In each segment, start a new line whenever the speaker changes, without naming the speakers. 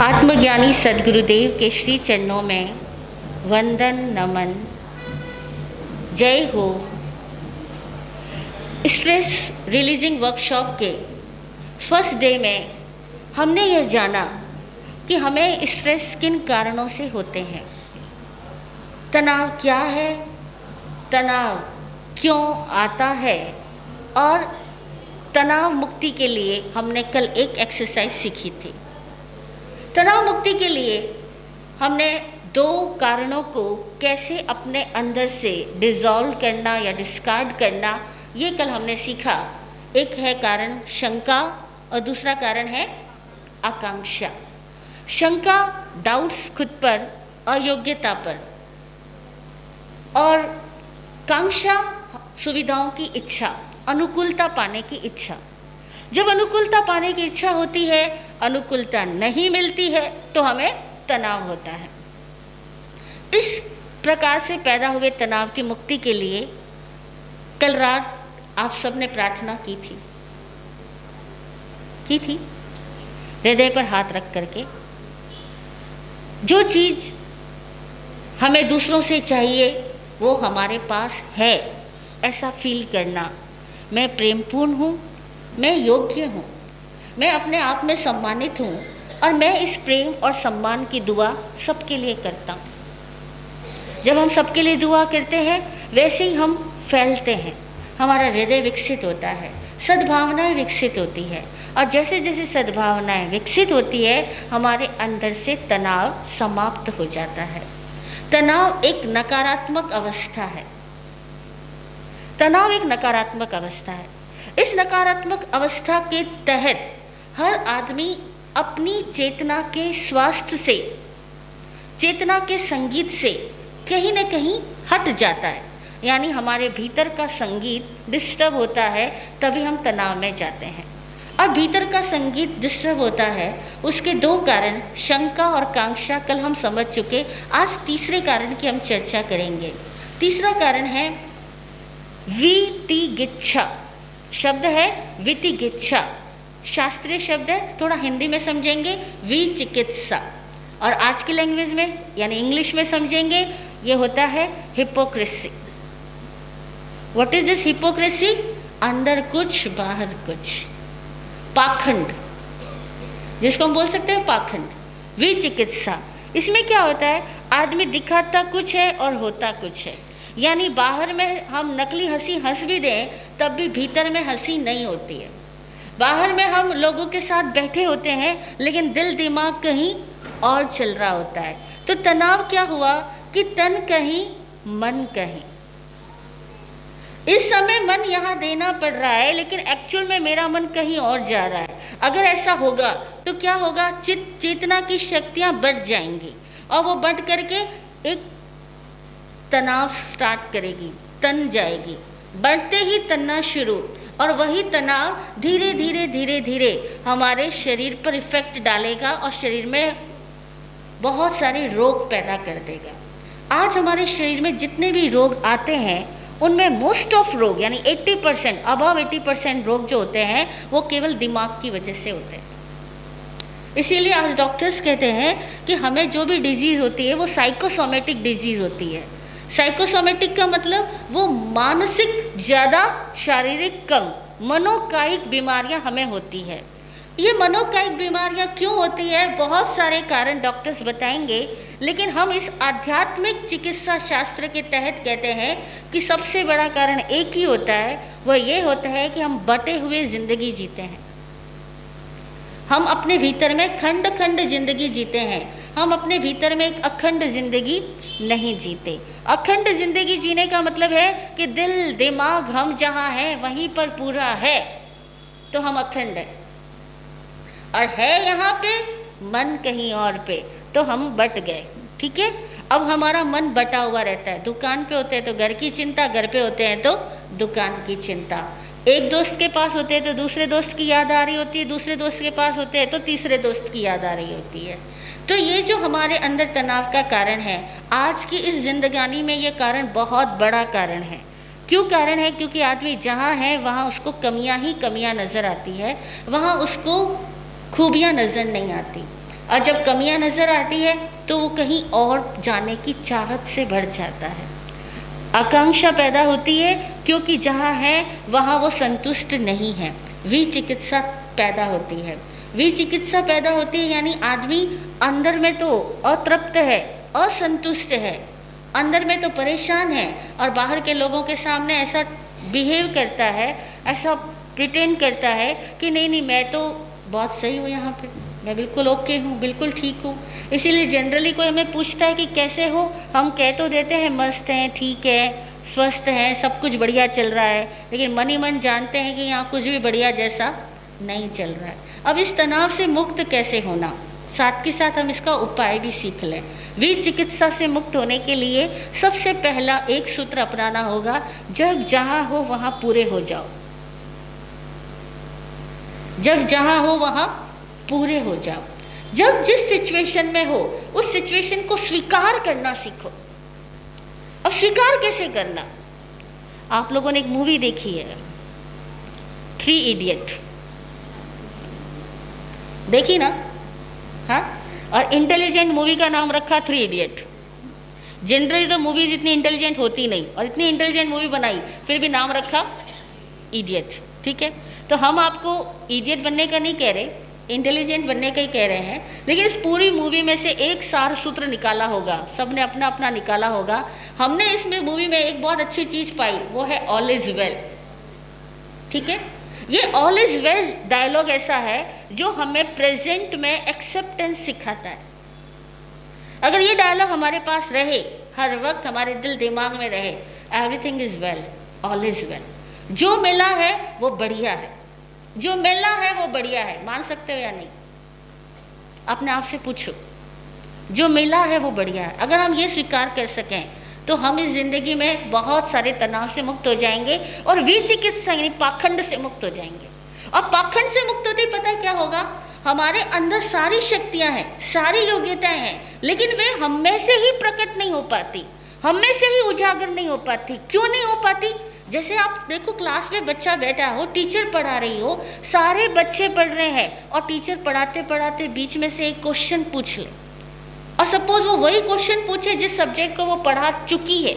आत्मज्ञानी सद्गुरुदेव के श्री चरणों में वंदन नमन। जय हो। स्ट्रेस रिलीजिंग वर्कशॉप के फर्स्ट डे में हमने यह जाना कि हमें स्ट्रेस किन कारणों से होते हैं, तनाव क्या है, तनाव क्यों आता है, और तनाव मुक्ति के लिए हमने कल एक एक्सरसाइज सीखी थी। तनाव मुक्ति के लिए हमने दो कारणों को कैसे अपने अंदर से डिसॉल्व करना या डिस्कार्ड करना, ये कल हमने सीखा। एक है कारण शंका और दूसरा कारण है आकांक्षा। शंका डाउट्स खुद पर, अयोग्यता पर, और कांक्षा सुविधाओं की इच्छा, अनुकूलता पाने की इच्छा। जब अनुकूलता पाने की इच्छा होती है, अनुकूलता नहीं मिलती है तो हमें तनाव होता है। इस प्रकार से पैदा हुए तनाव की मुक्ति के लिए कल रात आप सबने प्रार्थना की थी हृदय पर हाथ रख करके। जो चीज़ हमें दूसरों से चाहिए वो हमारे पास है, ऐसा फील करना। मैं प्रेमपूर्ण हूँ, मैं योग्य हूँ, मैं अपने आप में सम्मानित हूँ और मैं इस प्रेम और सम्मान की दुआ सबके लिए करता हूँ। जब हम सबके लिए दुआ करते हैं वैसे ही हम फैलते हैं, हमारा हृदय विकसित होता है, सद्भावनाएं विकसित होती है, और जैसे जैसे सद्भावनाएं विकसित होती है हमारे अंदर से तनाव समाप्त हो जाता है। तनाव एक नकारात्मक अवस्था है। तनाव एक नकारात्मक अवस्था है। इस नकारात्मक अवस्था के तहत हर आदमी अपनी चेतना के स्वास्थ्य से, चेतना के संगीत से कहीं न कहीं हट जाता है। यानी हमारे भीतर का संगीत डिस्टर्ब होता है, तभी हम तनाव में जाते हैं। और भीतर का संगीत डिस्टर्ब होता है, उसके दो कारण शंका और कांक्षा कल हम समझ चुके। आज तीसरे कारण की हम चर्चा करेंगे। तीसरा कारण है वितिगिच्छा। शब्द है वितिगिच्छा, शास्त्रीय शब्द है, थोड़ा हिंदी में समझेंगे विचिकित्सा, और आज की लैंग्वेज में यानी इंग्लिश में समझेंगे ये होता है hypocrisy. What is this hypocrisy? अंदर कुछ बाहर कुछ, पाखंड, जिसको हम बोल सकते हैं पाखंड, विचिकित्सा। इसमें क्या होता है, आदमी दिखाता कुछ है और होता कुछ है। यानी बाहर में हम नकली हंसी हंस भी दें तब भी भीतर में हंसी नहीं होती है। बाहर में हम लोगों के साथ बैठे होते हैं लेकिन दिल दिमाग कहीं और चल रहा होता है। तो तनाव क्या हुआ कि तन कहीं मन कहीं। इस समय मन यहाँ देना पड़ रहा है लेकिन एक्चुअल में मेरा मन कहीं और जा रहा है। अगर ऐसा होगा तो क्या होगा, चेतना की शक्तियाँ बढ़ जाएंगी और वो बढ़ करके एक तनाव स्टार्ट करेगी, तन जाएगी, बढ़ते ही तनना शुरू, और वही तनाव धीरे धीरे धीरे धीरे हमारे शरीर पर इफेक्ट डालेगा और शरीर में बहुत सारे रोग पैदा कर देगा। आज हमारे शरीर में जितने भी रोग आते हैं उनमें मोस्ट ऑफ रोग यानी 80%, अबव 80% रोग जो होते हैं वो केवल दिमाग की वजह से होते हैं। इसीलिए आज डॉक्टर्स कहते हैं कि हमें जो भी डिजीज़ होती है वो साइकोसोमेटिक डिजीज़ होती है। साइकोसोमेटिक का मतलब वो मानसिक ज़्यादा, शारीरिक कम, मनोकायिक बीमारियां हमें होती है। ये मनोकायिक बीमारियां क्यों होती है, बहुत सारे कारण डॉक्टर्स बताएंगे, लेकिन हम इस आध्यात्मिक चिकित्सा शास्त्र के तहत कहते हैं कि सबसे बड़ा कारण एक ही होता है, वह ये होता है कि हम बटे हुए ज़िंदगी जीते हैं। हम अपने भीतर में खंड खंड जिंदगी जीते हैं, हम अपने भीतर में एक अखंड जिंदगी नहीं जीते। अखंड जिंदगी जीने का मतलब है कि दिल दिमाग हम जहाँ हैं वहीं पर पूरा है तो हम अखंड हैं, और है यहाँ पे मन कहीं और पे तो हम बट गए। ठीक है, अब हमारा मन बटा हुआ रहता है। दुकान पे होते हैं तो घर की चिंता, घर पे होते हैं तो दुकान की चिंता। एक दोस्त के पास होते हैं तो दूसरे दोस्त की याद आ रही होती है, दूसरे दोस्त के पास होते हैं तो तीसरे दोस्त की याद आ रही होती है। तो ये जो हमारे अंदर तनाव का कारण है, आज की इस जिंदगानी में ये कारण बहुत बड़ा कारण है। क्यों कारण है? क्योंकि आदमी जहाँ है वहाँ उसको कमियाँ ही कमियाँ नज़र आती है, वहाँ उसको खूबियाँ नज़र नहीं आती। और जब कमियां नज़र आती है तो वो कहीं और जाने की चाहत से बढ़ जाता है। आकांक्षा पैदा होती है क्योंकि जहाँ है वहाँ वो संतुष्ट नहीं है। विचिकित्सा पैदा होती है। विचिकित्सा पैदा होती है यानी आदमी अंदर में तो अतृप्त है, असंतुष्ट है, अंदर में तो परेशान है और बाहर के लोगों के सामने ऐसा बिहेव करता है, ऐसा प्रिटेंड करता है कि नहीं नहीं मैं तो बहुत सही हूँ, यहाँ पे मैं बिल्कुल ओके हूँ, बिल्कुल ठीक हूँ। इसीलिए जनरली कोई हमें पूछता है कि कैसे हो, हम कह तो देते हैं मस्त हैं, ठीक है, स्वस्थ हैं, सब कुछ बढ़िया चल रहा है, लेकिन मन ही मन जानते हैं कि यहाँ कुछ भी बढ़िया जैसा नहीं चल रहा है। अब इस तनाव से मुक्त कैसे होना, साथ के साथ हम इसका उपाय भी सीख लें। विचिकित्सा से मुक्त होने के लिए सबसे पहला एक सूत्र अपनाना होगा, जब जहाँ हो वहाँ पूरे हो जाओ। जब जहाँ हो वहाँ पूरे हो जाओ। जब जिस सिचुएशन में हो उस सिचुएशन को स्वीकार करना सीखो। अब स्वीकार कैसे करना, आप लोगों ने एक मूवी देखी है 3 इडियट, देखी ना? हाँ, और इंटेलिजेंट मूवी का नाम रखा 3 इडियट। जनरली तो मूवीज इतनी इंटेलिजेंट होती नहीं, और इतनी इंटेलिजेंट मूवी बनाई फिर भी नाम रखा इडियट। ठीक है, तो हम आपको इडियट बनने का नहीं कह रहे, इंटेलिजेंट बनने का ही कह रहे हैं। लेकिन इस पूरी मूवी में से एक सार सूत्र निकाला होगा, सबने अपना अपना निकाला होगा। हमने इसमें मूवी में एक बहुत अच्छी चीज़ पाई, वो है ऑल इज वेल। ठीक है, ये ऑल इज वेल डायलॉग ऐसा है जो हमें प्रेजेंट में एक्सेप्टेंस सिखाता है। अगर ये डायलॉग हमारे पास रहे, हर वक्त हमारे दिल दिमाग में रहे, everything is well, all is well, जो मिला है वो बढ़िया है, जो मिला है वो बढ़िया है। मान सकते हो या नहीं? अपने आप से पूछो, जो मिला है वो बढ़िया है। अगर हम ये स्वीकार कर सकें तो हम इस जिंदगी में बहुत सारे तनाव से मुक्त हो जाएंगे और विचिकित्सा यानी पाखंड से मुक्त हो जाएंगे। और पाखंड से मुक्त होते ही पता है क्या होगा, हमारे अंदर सारी शक्तियां हैं, सारी योग्यताएं हैं, लेकिन वे हम में से ही प्रकट नहीं हो पाती, हम में से ही उजागर नहीं हो पाती। क्यों नहीं हो पाती? जैसे आप देखो, क्लास में बच्चा बैठा हो, टीचर पढ़ा रही हो, सारे बच्चे पढ़ रहे हैं और टीचर पढ़ाते पढ़ाते बीच में से एक क्वेश्चन पूछ ले, और सपोज वो वही क्वेश्चन पूछे जिस सब्जेक्ट को वो पढ़ा चुकी है,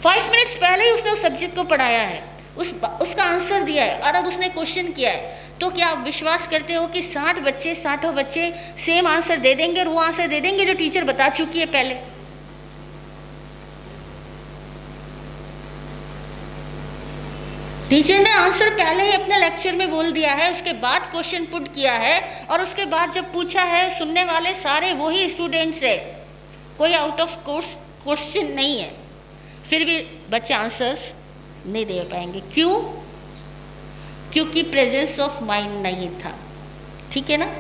5 मिनट्स पहले ही उसने उस सब्जेक्ट को पढ़ाया है, उसका आंसर दिया है, और अब उसने क्वेश्चन किया है, तो क्या आप विश्वास करते हो कि 60 बच्चे सेम आंसर दे देंगे और वो आंसर दे देंगे जो टीचर बता चुकी है पहले? टीचर ने आंसर पहले ही अपने लेक्चर में बोल दिया है, उसके बाद क्वेश्चन पुट किया है, और उसके बाद जब पूछा है, सुनने वाले सारे वही स्टूडेंट्स है, कोई आउट ऑफ कोर्स क्वेश्चन नहीं है, फिर भी बच्चे आंसर्स नहीं दे पाएंगे। क्यों? क्योंकि प्रेजेंस ऑफ माइंड नहीं था। ठीक है ना?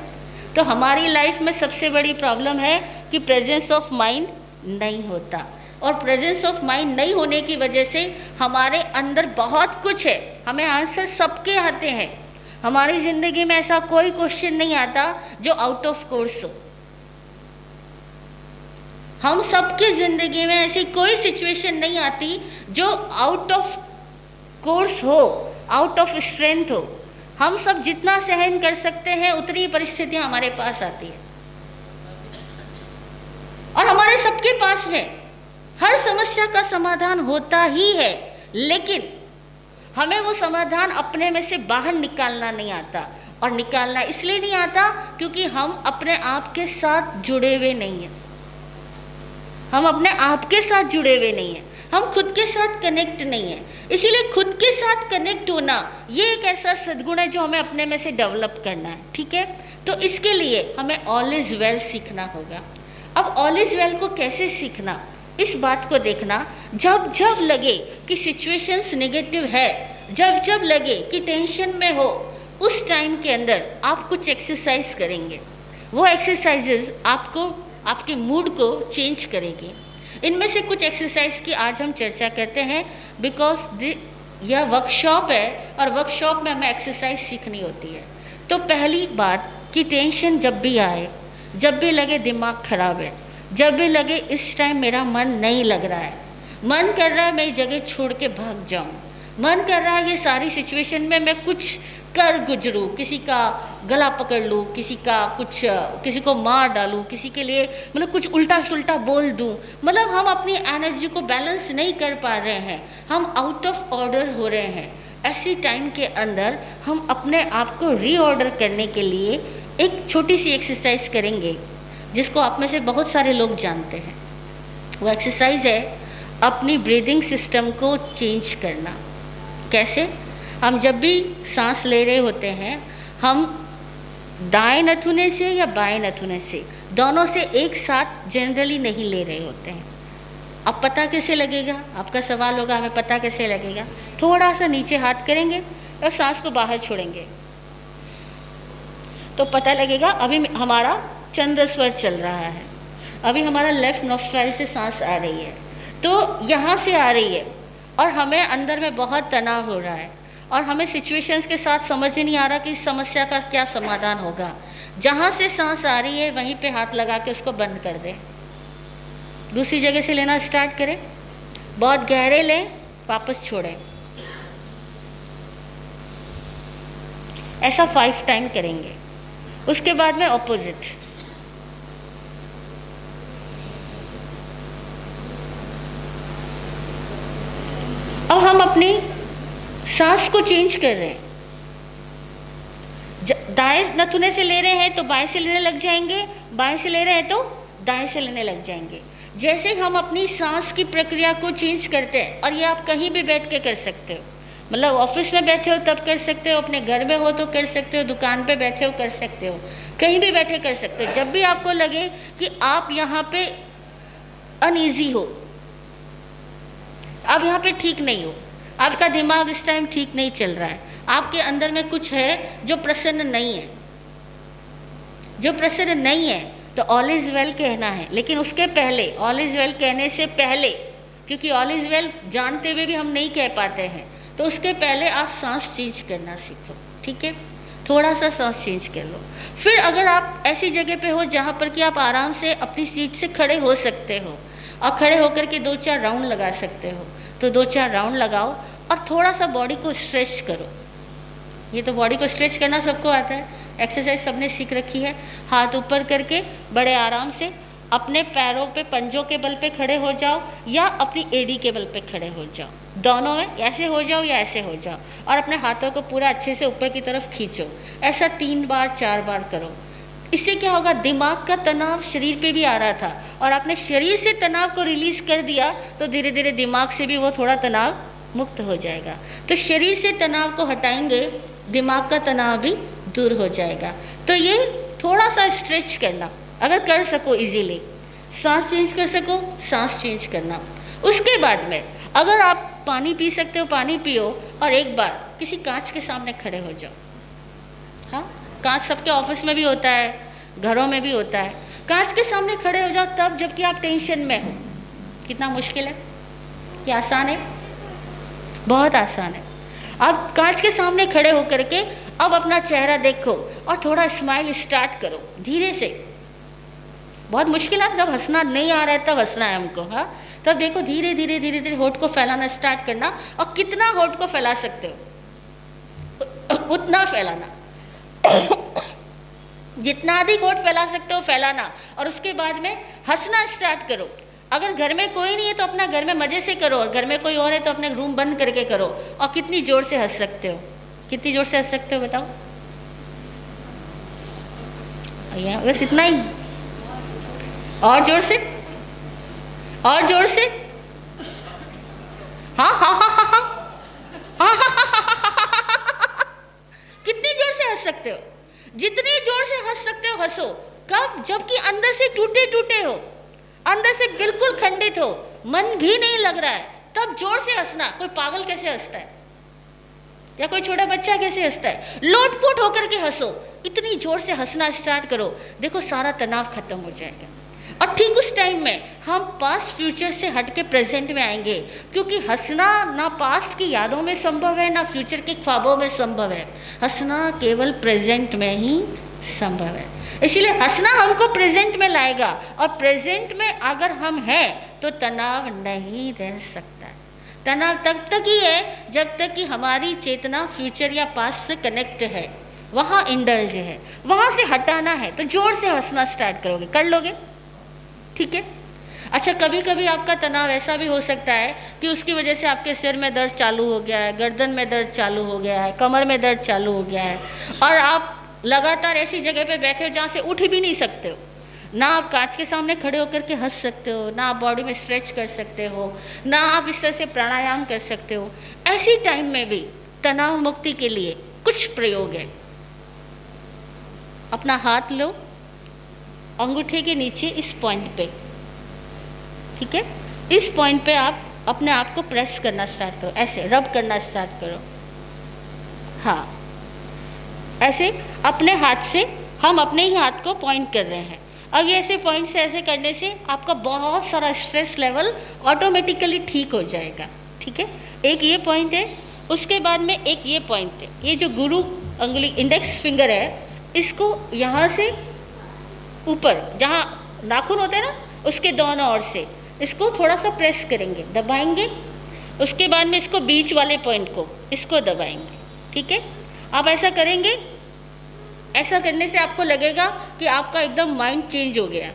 तो हमारी लाइफ में सबसे बड़ी प्रॉब्लम है कि प्रेजेंस ऑफ माइंड नहीं होता, और प्रेजेंस ऑफ माइंड नहीं होने की वजह से हमारे अंदर बहुत कुछ है, हमें आंसर सबके आते हैं। हमारी ज़िंदगी में ऐसा कोई क्वेश्चन नहीं आता जो आउट ऑफ कोर्स हो। हम सबकी ज़िंदगी में ऐसी कोई सिचुएशन नहीं आती जो आउट ऑफ कोर्स हो, आउट ऑफ स्ट्रेंथ हो। हम सब जितना सहन कर सकते हैं उतनी परिस्थितियां हमारे पास आती है, और हमारे सबके पास में हर समस्या का समाधान होता ही है, लेकिन हमें वो समाधान अपने में से बाहर निकालना नहीं आता। और निकालना इसलिए नहीं आता क्योंकि हम अपने आप के साथ जुड़े हुए नहीं हैं, हम अपने आप के साथ जुड़े हुए नहीं हैं, हम खुद के साथ कनेक्ट नहीं हैं। इसीलिए खुद के साथ कनेक्ट होना ये एक ऐसा सद्गुण है जो हमें अपने में से डेवलप करना है। ठीक है, तो इसके लिए हमें ऑल इज वेल सीखना होगा। अब ऑल इज वेल को कैसे सीखना, इस बात को देखना, जब जब लगे कि सिचुएशंस नेगेटिव है, जब जब लगे कि टेंशन में हो, उस टाइम के अंदर आप कुछ एक्सरसाइज करेंगे। वो एक्सरसाइजेज आपको आपके मूड को चेंज करेगी। इनमें से कुछ एक्सरसाइज की आज हम चर्चा करते हैं, बिकॉज यह वर्कशॉप है और वर्कशॉप में हमें एक्सरसाइज सीखनी होती है। तो पहली बात कि टेंशन जब भी आए, जब भी लगे दिमाग खराब है, जब भी लगे इस टाइम मेरा मन नहीं लग रहा है, मन कर रहा है मैं जगह छोड़ के भाग जाऊं, मन कर रहा है ये सारी सिचुएशन में मैं कुछ कर गुजरूँ, किसी का गला पकड़ लूँ, किसी को मार डालूँ, किसी के लिए मतलब कुछ उल्टा सुल्टा बोल दूँ, मतलब हम अपनी एनर्जी को बैलेंस नहीं कर पा रहे हैं, हम आउट ऑफ ऑर्डर हो रहे हैं। ऐसी टाइम के अंदर हम अपने आप को रीऑर्डर करने के लिए एक छोटी सी एक्सरसाइज करेंगे, जिसको आप में से बहुत सारे लोग जानते हैं। वो एक्सरसाइज है अपनी ब्रीदिंग सिस्टम को चेंज करना। कैसे? हम जब भी सांस ले रहे होते हैं, हम दाएं नथुने से या बाएं नथुने से, दोनों से एक साथ जनरली नहीं ले रहे होते हैं। अब पता कैसे लगेगा? आपका सवाल होगा हमें पता कैसे लगेगा? थोड़ा सा नीचे हाथ करेंगे और सांस को बाहर छोड़ेंगे तो पता लगेगा अभी हमारा चंद्र स्वर चल रहा है, अभी हमारा लेफ्ट नॉस्ट्राइल से सांस आ रही है, तो यहाँ से आ रही है और हमें अंदर में बहुत तनाव हो रहा है और हमें सिचुएशंस के साथ समझ ही नहीं आ रहा कि इस समस्या का क्या समाधान होगा। जहाँ से सांस आ रही है वहीं पे हाथ लगा के उसको बंद कर दें। दूसरी जगह से लेना स्टार्ट करें, बहुत गहरे लें, वापस छोड़ें। ऐसा 5 टाइम करेंगे। उसके बाद में ऑपोजिट। अब हम अपनी सांस को चेंज कर रहे हैं। दाएं नथुने से ले रहे हैं तो बाएं से लेने लग जाएंगे, बाएं से ले रहे हैं तो दाएं से लेने लग जाएंगे। जैसे हम अपनी सांस की प्रक्रिया को चेंज करते हैं, और ये आप कहीं भी बैठ के कर सकते हो, मतलब ऑफिस में बैठे हो तब कर सकते हो, अपने घर में हो तो कर सकते हो, दुकान पे बैठे हो कर सकते हो, कहीं भी बैठे कर सकते हो। जब भी आपको लगे कि आप यहाँ पे अनईजी हो, आप यहाँ पे ठीक नहीं हो, आपका दिमाग इस टाइम ठीक नहीं चल रहा है, आपके अंदर में कुछ है जो प्रसन्न नहीं है, जो प्रसन्न नहीं है, तो ऑल इज़ वेल कहना है। लेकिन उसके पहले, ऑल इज़ वेल कहने से पहले, क्योंकि ऑल इज़ वेल जानते हुए भी हम नहीं कह पाते हैं, तो उसके पहले आप सांस चेंज करना सीखो। ठीक है, थोड़ा सा सांस चेंज कर लो। फिर अगर आप ऐसी जगह पे हो जहाँ पर कि आप आराम से अपनी सीट से खड़े हो सकते हो और खड़े होकर के 2-4 राउंड लगा सकते हो, तो 2-4 राउंड लगाओ और थोड़ा सा बॉडी को स्ट्रेच करो। ये तो बॉडी को स्ट्रेच करना सबको आता है, एक्सरसाइज सबने सीख रखी है। हाथ ऊपर करके बड़े आराम से अपने पैरों पे, पंजों के बल पे खड़े हो जाओ या अपनी एड़ी के बल पे खड़े हो जाओ, दोनों में ऐसे हो जाओ या ऐसे हो जाओ, और अपने हाथों को पूरा अच्छे से ऊपर की तरफ खींचो। ऐसा 3 बार 4 बार करो। इससे क्या होगा, दिमाग का तनाव शरीर पे भी आ रहा था और आपने शरीर से तनाव को रिलीज कर दिया, तो धीरे धीरे दिमाग से भी वो थोड़ा तनाव मुक्त हो जाएगा। तो शरीर से तनाव को हटाएंगे, दिमाग का तनाव भी दूर हो जाएगा। तो ये थोड़ा सा स्ट्रेच करना, अगर कर सको इजीली, सांस चेंज कर सको, सांस चेंज करना। उसके बाद में अगर आप पानी पी सकते हो, पानी पियो और एक बार किसी कांच के सामने खड़े हो जाओ। हाँ, कांच सबके ऑफिस में भी होता है, घरों में भी होता है। कांच के सामने खड़े हो जाओ तब जबकि आप टेंशन में हो। कितना मुश्किल है, क्या आसान है? बहुत आसान है। अब कांच के सामने खड़े होकर के अब अपना चेहरा देखो और थोड़ा स्माइल स्टार्ट करो धीरे से। बहुत मुश्किल है, जब हंसना नहीं आ रहा है तब हंसना है हमको। हाँ, तब देखो धीरे धीरे धीरे धीरे होठ को फैलाना स्टार्ट करना, और कितना होठ को फैला सकते हो उतना फैलाना जितना अधिक होठ फैला सकते हो फैलाना, और उसके बाद में हंसना स्टार्ट करो। अगर घर में कोई नहीं है तो अपना घर में मज़े से करो, और घर में कोई और है तो अपने रूम बंद करके करो। और कितनी ज़ोर से हंस सकते हो, कितनी ज़ोर से हंस सकते हो बताओ? बस इतना ही, और ज़ोर से, और ज़ोर से, हाँ हाँ हाँ हाँ हाँ हाँ हाँ, कितनी ज़ोर से हंस सकते हो? जितनी ज़ोर से हंस सकते हो हंसो। कब? जबकि अंदर से टूटे टूटे हो, अंदर से बिल्कुल खंडित हो, मन भी नहीं लग रहा है, तब जोर से हंसना। कोई पागल कैसे हंसता है, या कोई छोटा बच्चा कैसे हंसता है? लोटपोट होकर के हंसो, इतनी जोर से हंसना स्टार्ट करो, देखो सारा तनाव खत्म हो जाएगा। और ठीक उस टाइम में हम पास्ट फ्यूचर से हट के प्रेजेंट में आएंगे, क्योंकि हंसना ना पास्ट की यादों में संभव है ना फ्यूचर के ख्वाबों में संभव है, हंसना केवल प्रेजेंट में ही संभव है। इसीलिए हंसना हमको प्रेजेंट में लाएगा, और प्रेजेंट में अगर हम हैं तो तनाव नहीं रह सकता है। तनाव तब तक ही है जब तक कि हमारी चेतना फ्यूचर या पास्ट से कनेक्ट है, वहाँ इंडल्ज है, वहाँ से हटाना है तो जोर से हंसना स्टार्ट करोगे, कर लोगे, ठीक है। अच्छा, कभी कभी आपका तनाव ऐसा भी हो सकता है कि उसकी वजह से आपके सिर में दर्द चालू हो गया है, गर्दन में दर्द चालू हो गया है, कमर में दर्द चालू हो गया है, और आप लगातार ऐसी जगह पे बैठे हो जहाँ से उठ भी नहीं सकते हो, ना आप कांच के सामने खड़े होकर के हंस सकते हो, ना आप बॉडी में स्ट्रेच कर सकते हो, ना आप इस तरह से प्राणायाम कर सकते हो। ऐसी टाइम में भी तनाव मुक्ति के लिए कुछ प्रयोग है। अपना हाथ लो अंगूठे के नीचे इस पॉइंट पे, ठीक है, इस पॉइंट पे आप अपने आप को प्रेस करना स्टार्ट करो, ऐसे रब करना स्टार्ट करो। हाँ, ऐसे अपने हाथ से हम अपने ही हाथ को पॉइंट कर रहे हैं। अब ये ऐसे पॉइंट से ऐसे करने से आपका बहुत सारा स्ट्रेस लेवल ऑटोमेटिकली ठीक हो जाएगा, ठीक है। एक ये पॉइंट है, उसके बाद में एक ये पॉइंट है, ये जो गुरु अंगुली इंडेक्स फिंगर है, इसको यहाँ से ऊपर जहाँ नाखून होते हैं ना, उसके दोनों ओर से इसको थोड़ा सा प्रेस करेंगे, दबाएंगे। उसके बाद में इसको बीच वाले पॉइंट को इसको दबाएंगे, ठीक है। आप ऐसा करेंगे, ऐसा करने से आपको लगेगा कि आपका एकदम माइंड चेंज हो गया।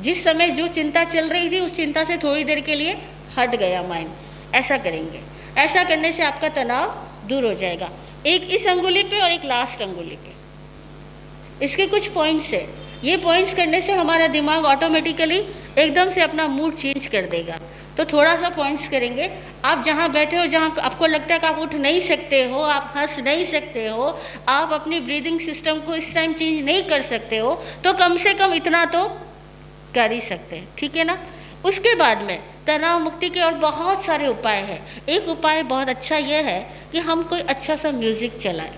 जिस समय जो चिंता चल रही थी उस चिंता से थोड़ी देर के लिए हट गया माइंड। ऐसा करेंगे, ऐसा करने से आपका तनाव दूर हो जाएगा। एक इस अंगुली पे और एक लास्ट अंगुली पे, इसके कुछ पॉइंट्स है। ये पॉइंट्स करने से हमारा दिमाग ऑटोमेटिकली एकदम से अपना मूड चेंज कर देगा। तो थोड़ा सा पॉइंट्स करेंगे। आप जहाँ बैठे हो, जहाँ आपको लगता है कि आप उठ नहीं सकते हो, आप हंस नहीं सकते हो, आप अपनी ब्रीदिंग सिस्टम को इस टाइम चेंज नहीं कर सकते हो, तो कम से कम इतना तो कर ही सकते हैं, ठीक है ना। उसके बाद में तनाव मुक्ति के और बहुत सारे उपाय हैं। एक उपाय बहुत अच्छा यह है कि हम कोई अच्छा सा म्यूज़िक चलाएं,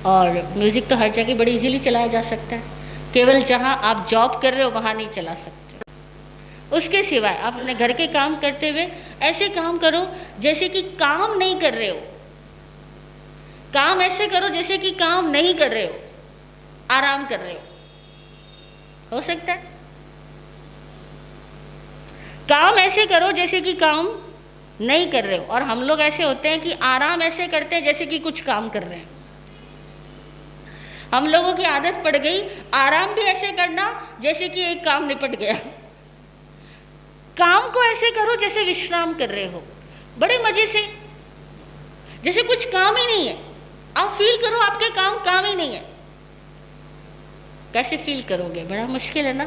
और म्यूज़िक तो हर जगह बड़ी इजीली चलाया जा सकता है, केवल जहाँ आप जॉब कर रहे हो वहाँ नहीं चला सकते। उसके सिवाय आप अपने घर के काम करते हुए ऐसे काम करो जैसे कि काम नहीं कर रहे हो। काम ऐसे करो जैसे कि काम नहीं कर रहे हो, आराम कर रहे हो सकता है। काम ऐसे करो जैसे कि काम नहीं कर रहे हो, और हम लोग ऐसे होते हैं कि आराम ऐसे करते हैं जैसे कि कुछ काम कर रहे हैं। हम लोगों की आदत पड़ गई आराम भी ऐसे करना जैसे कि एक काम निपट गया। काम को ऐसे करो जैसे विश्राम कर रहे हो, बड़े मजे से, जैसे कुछ काम ही नहीं है। आप फील करो आपके काम ही नहीं है। कैसे फील करोगे? बड़ा मुश्किल है ना,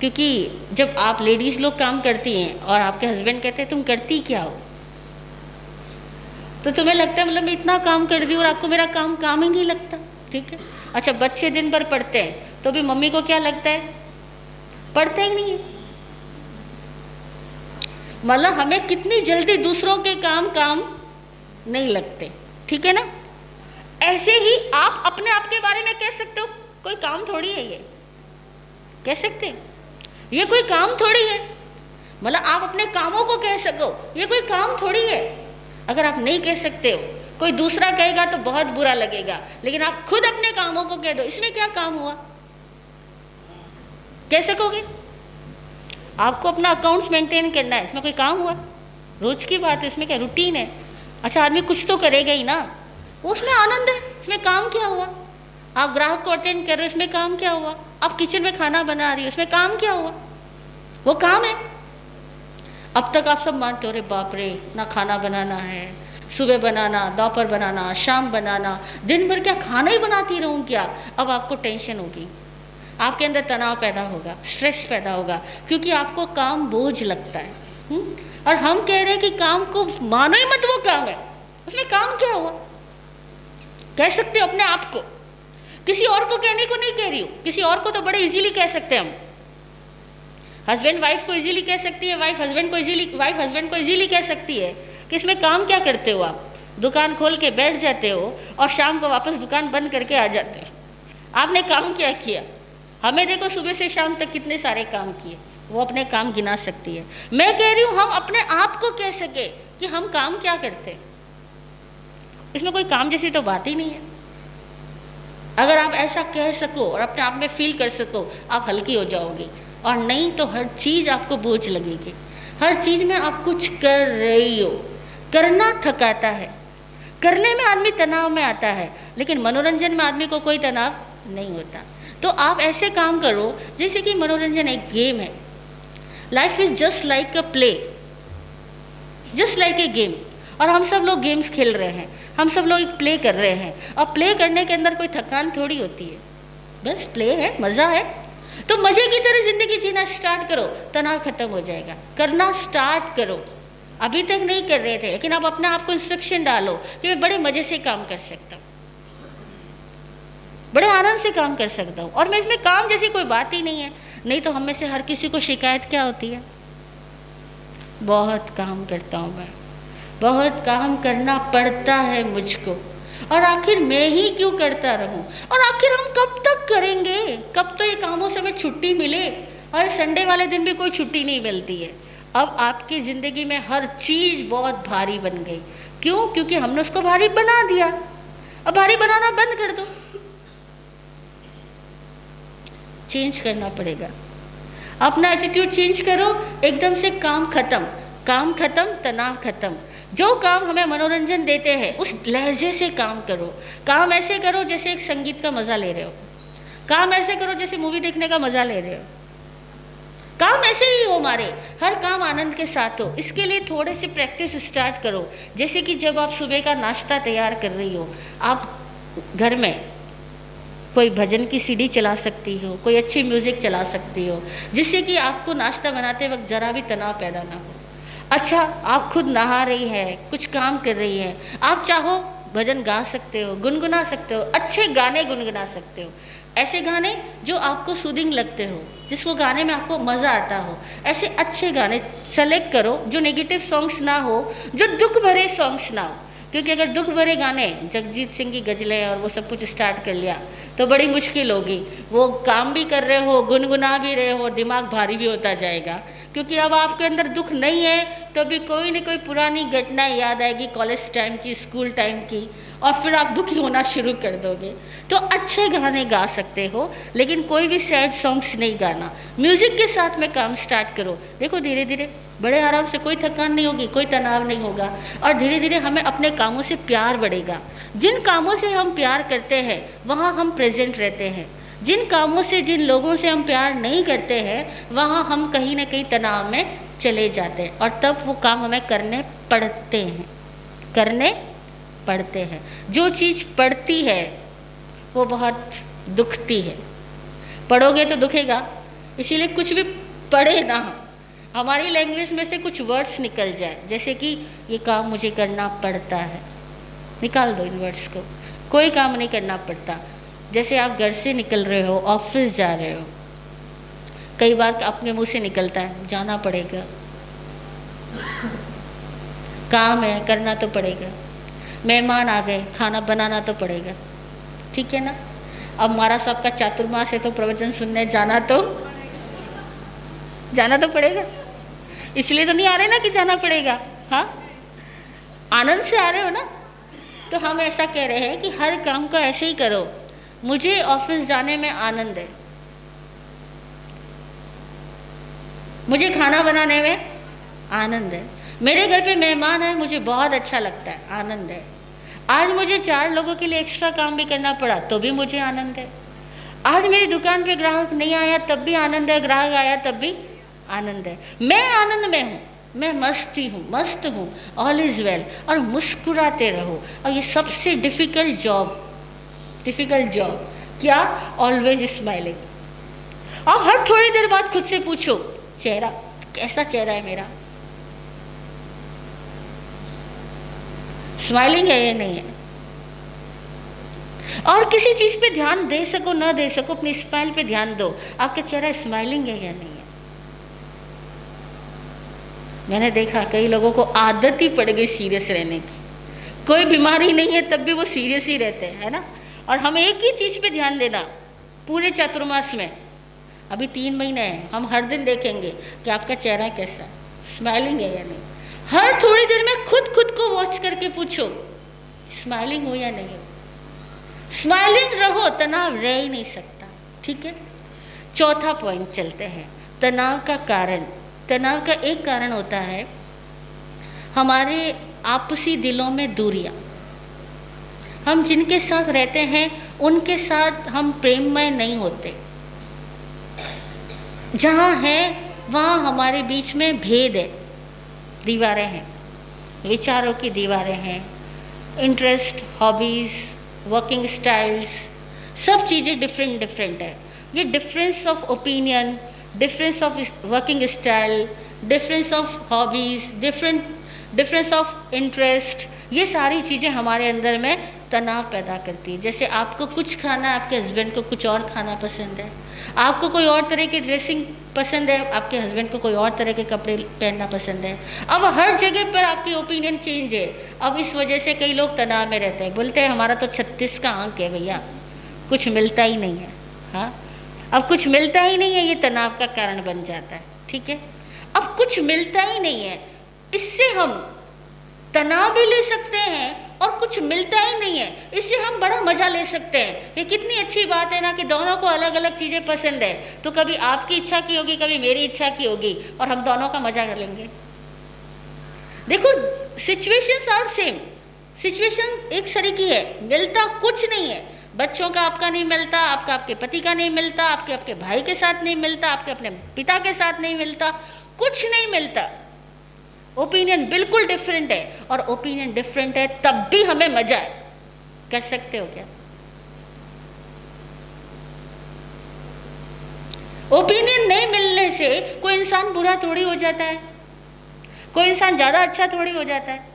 क्योंकि जब आप लेडीज़ लोग काम करती हैं और आपके हस्बैंड कहते हैं तुम करती क्या हो, तो तुम्हें लगता है मतलब मैं इतना काम कर दी और आपको मेरा काम ही नहीं लगता, ठीक है। अच्छा, बच्चे दिन भर पढ़ते हैं तो भी मम्मी को क्या लगता है, पढ़ते ही नहीं है। मतलब हमें कितनी जल्दी दूसरों के काम नहीं लगते, ठीक है ना। ऐसे ही आप अपने आप के बारे में कह सकते हो कोई काम थोड़ी है ये, कह सकते हैं ये कोई काम थोड़ी है। मतलब आप अपने कामों को कह सको ये कोई काम थोड़ी है। अगर आप नहीं कह सकते हो, कोई दूसरा कहेगा तो बहुत बुरा लगेगा, लेकिन आप खुद अपने कामों को कह दो, इसमें क्या काम हुआ, कह सकोगे। आपको अपना अकाउंट्स मेंटेन करना है, इसमें कोई काम हुआ, रोज की बात है, इसमें क्या रूटीन है। अच्छा, आदमी कुछ तो करेगा ही ना, उसमें आनंद है, इसमें काम क्या हुआ। आप ग्राहक को अटेंड कर रहे हो, इसमें काम क्या हुआ। आप किचन में खाना बना रही हो, इसमें काम क्या हुआ, वो काम है। अब तक आप सब मानते हो, अरे बाप रे इतना खाना बनाना है, सुबह बनाना, दोपहर बनाना, शाम बनाना, दिन भर क्या खाना ही बनाती रहूँ क्या। अब आपको टेंशन होगी, आपके अंदर तनाव पैदा होगा, स्ट्रेस पैदा होगा, क्योंकि आपको काम बोझ लगता है। और हम कह रहे हैं कि काम को मानो ही मत, वो काम है, उसमें काम क्या हुआ। कह सकते हो अपने आप को, किसी और को कहने को नहीं कह रही हूँ, किसी और को तो बड़े इजीली कह सकते हैं हम। हस्बैंड वाइफ को इजीली कह सकती है, वाइफ हस्बैंड को इजीली कह सकती है कि इसमें काम क्या करते हो आप। दुकान खोल के बैठ जाते हो और शाम को वापस दुकान बंद करके आ जाते हो, आपने काम क्या किया। हमें देखो सुबह से शाम तक कितने सारे काम किए, वो अपने काम गिना सकती है। मैं कह रही हूँ हम अपने आप को कह सके कि हम काम क्या करते हैं, इसमें कोई काम जैसी तो बात ही नहीं है। अगर आप ऐसा कह सको और अपने आप में फील कर सको, आप हल्की हो जाओगे, और नहीं तो हर चीज़ आपको बोझ लगेगी। हर चीज़ में आप कुछ कर रही हो। करना थकाता है, करने में आदमी तनाव में आता है, लेकिन मनोरंजन में आदमी को कोई तनाव नहीं होता। तो आप ऐसे काम करो जैसे कि मनोरंजन एक गेम है। Life is just like a play, just like a game. और हम सब लोग गेम्स खेल रहे हैं, हम सब लोग एक प्ले कर रहे हैं, और प्ले करने के अंदर कोई थकान थोड़ी होती है, बस प्ले है, मज़ा है। तो मज़े की तरह ज़िंदगी जीना स्टार्ट करो, तनाव खत्म हो जाएगा। करना स्टार्ट करो। अभी तक नहीं कर रहे थे, लेकिन अब अपने आप को इंस्ट्रक्शन डालो कि मैं बड़े मज़े से काम कर सकता हूँ, बड़े आनंद से काम कर सकता हूँ, और मैं इसमें काम जैसी कोई बात ही नहीं है। नहीं तो हम में से हर किसी को शिकायत क्या होती है, बहुत काम करता हूँ मैं, बहुत काम करना पड़ता है मुझको, और आखिर मैं ही क्यों करता रहूं, और आखिर हम कब तक करेंगे, कब तो ये कामों से हमें छुट्टी मिले। और संडे वाले दिन भी कोई छुट्टी नहीं मिलती है। अब आपकी ज़िंदगी में हर चीज़ बहुत भारी बन गई। क्यों? क्योंकि हमने उसको भारी बना दिया। अब भारी बनाना बंद कर दो, चेंज करना पड़ेगा, अपना एटीट्यूड चेंज करो। एकदम से काम खत्म, काम खत्म, तनाव खत्म। जो काम हमें मनोरंजन देते हैं उस लहजे से काम करो। काम ऐसे करो जैसे एक संगीत का मज़ा ले रहे हो, काम ऐसे करो जैसे मूवी देखने का मज़ा ले रहे हो। काम ऐसे ही हो, हमारे हर काम आनंद के साथ हो। इसके लिए थोड़े से प्रैक्टिस स्टार्ट करो। जैसे कि जब आप सुबह का नाश्ता तैयार कर रही हो, आप घर में कोई भजन की सीडी चला सकती हो, कोई अच्छी म्यूज़िक चला सकती हो, जिससे कि आपको नाश्ता बनाते वक्त ज़रा भी तनाव पैदा ना हो। अच्छा, आप खुद नहा रही हैं, कुछ काम कर रही हैं, आप चाहो भजन गा सकते हो, गुनगुना सकते हो, अच्छे गाने गुनगुना सकते हो। ऐसे गाने जो आपको सूदिंग लगते हो, जिसको गाने में आपको मज़ा आता हो, ऐसे अच्छे गाने सेलेक्ट करो जो नेगेटिव सॉन्ग्स ना हो, जो दुख भरे सॉन्ग्स ना हो। क्योंकि अगर दुख भरे गाने, जगजीत सिंह की गज़लें और वो सब कुछ स्टार्ट कर लिया तो बड़ी मुश्किल होगी। वो काम भी कर रहे हो, गुनगुना भी रहे हो, दिमाग भारी भी होता जाएगा। क्योंकि अब आपके अंदर दुख नहीं है, तो भी कोई न कोई पुरानी घटनाएं याद आएगी, कॉलेज टाइम की, स्कूल टाइम की, और फिर आप दुखी होना शुरू कर दोगे। तो अच्छे गाने गा सकते हो, लेकिन कोई भी सैड सॉन्ग्स नहीं गाना। म्यूज़िक के साथ में काम स्टार्ट करो। देखो धीरे धीरे बड़े आराम से, कोई थकान नहीं होगी, कोई तनाव नहीं होगा, और धीरे धीरे हमें अपने कामों से प्यार बढ़ेगा। जिन कामों से हम प्यार करते हैं वहाँ हम प्रेजेंट रहते हैं। जिन कामों से, जिन लोगों से हम प्यार नहीं करते हैं, वहाँ हम कहीं ना कहीं तनाव में चले जाते हैं, और तब वो काम हमें करने पड़ते हैं, करने पड़ते हैं। जो चीज़ पड़ती है वो बहुत दुखती है। पढ़ोगे तो दुखेगा, इसीलिए कुछ भी पढ़े ना, हमारी लैंग्वेज में से कुछ वर्ड्स निकल जाए, जैसे कि ये काम मुझे करना पड़ता है, निकाल दो इन वर्ड्स को। कोई काम नहीं करना पड़ता। जैसे आप घर से निकल रहे हो, ऑफिस जा रहे हो, कई बार अपने मुंह से निकलता है जाना पड़ेगा, काम है करना तो पड़ेगा, मेहमान आ गए खाना बनाना तो पड़ेगा, ठीक है ना। अब हमारा सबका चातुर्मास है तो प्रवचन सुनने जाना तो पड़ेगा। इसलिए तो नहीं आ रहे ना कि जाना पड़ेगा, हाँ, आनंद से आ रहे हो ना। तो हम ऐसा कह रहे हैं कि हर काम को ऐसे ही करो। मुझे ऑफिस जाने में आनंद है, मुझे खाना बनाने में आनंद है, मेरे घर पे मेहमान है, मुझे बहुत अच्छा लगता है, आनंद है। आज मुझे 4 लोगों के लिए एक्स्ट्रा काम भी करना पड़ा तो भी मुझे आनंद है। आज मेरी दुकान पे ग्राहक नहीं आया तब भी आनंद है, ग्राहक आया तब भी आनंद है। मैं आनंद में हूँ, मैं मस्त हूँ, ऑल इज़ वेल। और मुस्कुराते रहो। और ये सबसे डिफ़िकल्ट जॉब क्या? Always smiling. और हर थोड़ी देर बाद खुद से पूछो, चेहरा कैसा चेहरा है मेरा, स्माइलिंग है या नहीं है। और किसी चीज़ पे ध्यान दे सको ना दे सको, अपनी स्माइल पे ध्यान दो, आपका चेहरा स्माइलिंग है या नहीं है। मैंने देखा कई लोगों को आदत ही पड़ गई सीरियस रहने की, कोई बीमारी नहीं है तब भी वो सीरियस ही रहते हैं, है ना। और हमें एक ही चीज़ पे ध्यान देना पूरे चातुर्मास में। अभी 3 महीने हैं, हम हर दिन देखेंगे कि आपका चेहरा कैसा, स्माइलिंग है या नहीं। हर थोड़ी देर में खुद को वॉच करके पूछो, स्माइलिंग हो या नहीं हो। स्माइलिंग रहो, तनाव रह ही नहीं सकता, ठीक है। चौथा पॉइंट चलते हैं, तनाव का कारण। तनाव का एक कारण होता है हमारे आपसी दिलों में दूरियां। हम जिनके साथ रहते हैं उनके साथ हम प्रेममय नहीं होते। जहाँ है वहाँ हमारे बीच में भेद है, दीवारें हैं, विचारों की दीवारें हैं, इंटरेस्ट, हॉबीज़, वर्किंग स्टाइल्स, सब चीज़ें डिफरेंट डिफरेंट है। ये difference of opinion, difference of working style, difference of hobbies, difference of interest, ये सारी चीज़ें हमारे अंदर में तनाव पैदा करती है। जैसे आपको कुछ खाना है, आपके हस्बैंड को कुछ और खाना पसंद है, आपको कोई और तरह की ड्रेसिंग पसंद है, आपके हस्बैंड को कोई और तरह के कपड़े पहनना पसंद है। अब हर जगह पर आपकी ओपिनियन चेंज है। अब इस वजह से कई लोग तनाव में रहते हैं, बोलते हैं हमारा तो 36 का अंक है भैया, कुछ मिलता ही नहीं है। हाँ, अब कुछ मिलता ही नहीं है, ये तनाव का कारण बन जाता है। ठीक है, अब कुछ मिलता ही नहीं है, इससे हम तनाव भी ले सकते हैं और कुछ मिलता ही नहीं है, इससे हम बड़ा मज़ा ले सकते हैं। ये कितनी अच्छी बात है ना कि दोनों को अलग अलग चीज़ें पसंद है, तो कभी आपकी इच्छा की होगी, कभी मेरी इच्छा की होगी, और हम दोनों का मज़ा कर लेंगे। देखो, सिचुएशंस आर सेम, सिचुएशन एक सरी की है, मिलता कुछ नहीं है। बच्चों का आपका नहीं मिलता, आपका आपके पति का नहीं मिलता, आपके आपके भाई के साथ नहीं मिलता, आपके अपने पिता के साथ नहीं मिलता, कुछ नहीं मिलता। ओपिनियन बिल्कुल डिफरेंट है, और ओपिनियन डिफरेंट है तब भी हमें मजा है। कर सकते हो क्या? ओपिनियन नहीं मिलने से कोई इंसान बुरा थोड़ी हो जाता है, कोई इंसान ज़्यादा अच्छा थोड़ी हो जाता है।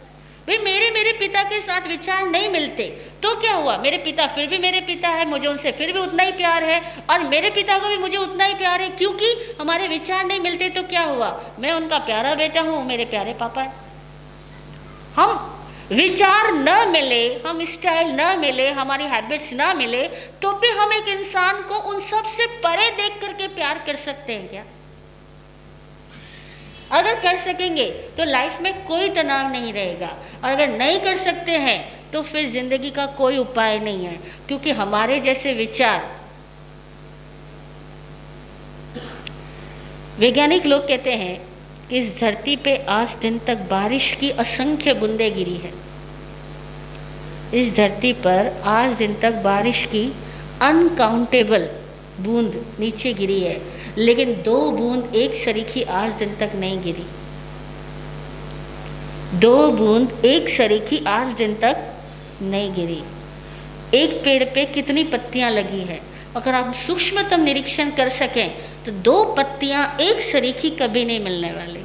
भाई मेरे पिता के साथ विचार नहीं मिलते तो क्या हुआ, मेरे पिता फिर भी मेरे पिता है, मुझे उनसे फिर भी उतना ही प्यार है, और मेरे पिता को भी मुझे उतना ही प्यार है, क्योंकि हमारे विचार नहीं मिलते तो क्या हुआ, मैं उनका प्यारा बेटा हूँ, मेरे प्यारे पापा है। हम विचार न मिले, हम स्टाइल न मिले, हमारी हैबिट्स ना मिले, तो भी हम एक इंसान को उन सब से परे देख करके प्यार कर सकते हैं क्या? अगर कर सकेंगे तो लाइफ में कोई तनाव नहीं रहेगा, और अगर नहीं कर सकते हैं तो फिर जिंदगी का कोई उपाय नहीं है, क्योंकि हमारे जैसे विचार, वैज्ञानिक लोग कहते हैं कि इस धरती पे आज दिन तक बारिश की असंख्य बूंदें गिरी है। इस धरती पर आज दिन तक बारिश की अनकाउंटेबल बूंद नीचे गिरी है, लेकिन 2 बूंद एक सरीखी आज दिन तक नहीं गिरी। 2 बूंद एक सरीखी आज दिन तक नहीं गिरी। एक पेड़ पे कितनी पत्तियां लगी है, अगर आप सूक्ष्मतम निरीक्षण कर सकें तो 2 पत्तियां एक सरीखी कभी नहीं मिलने वाली।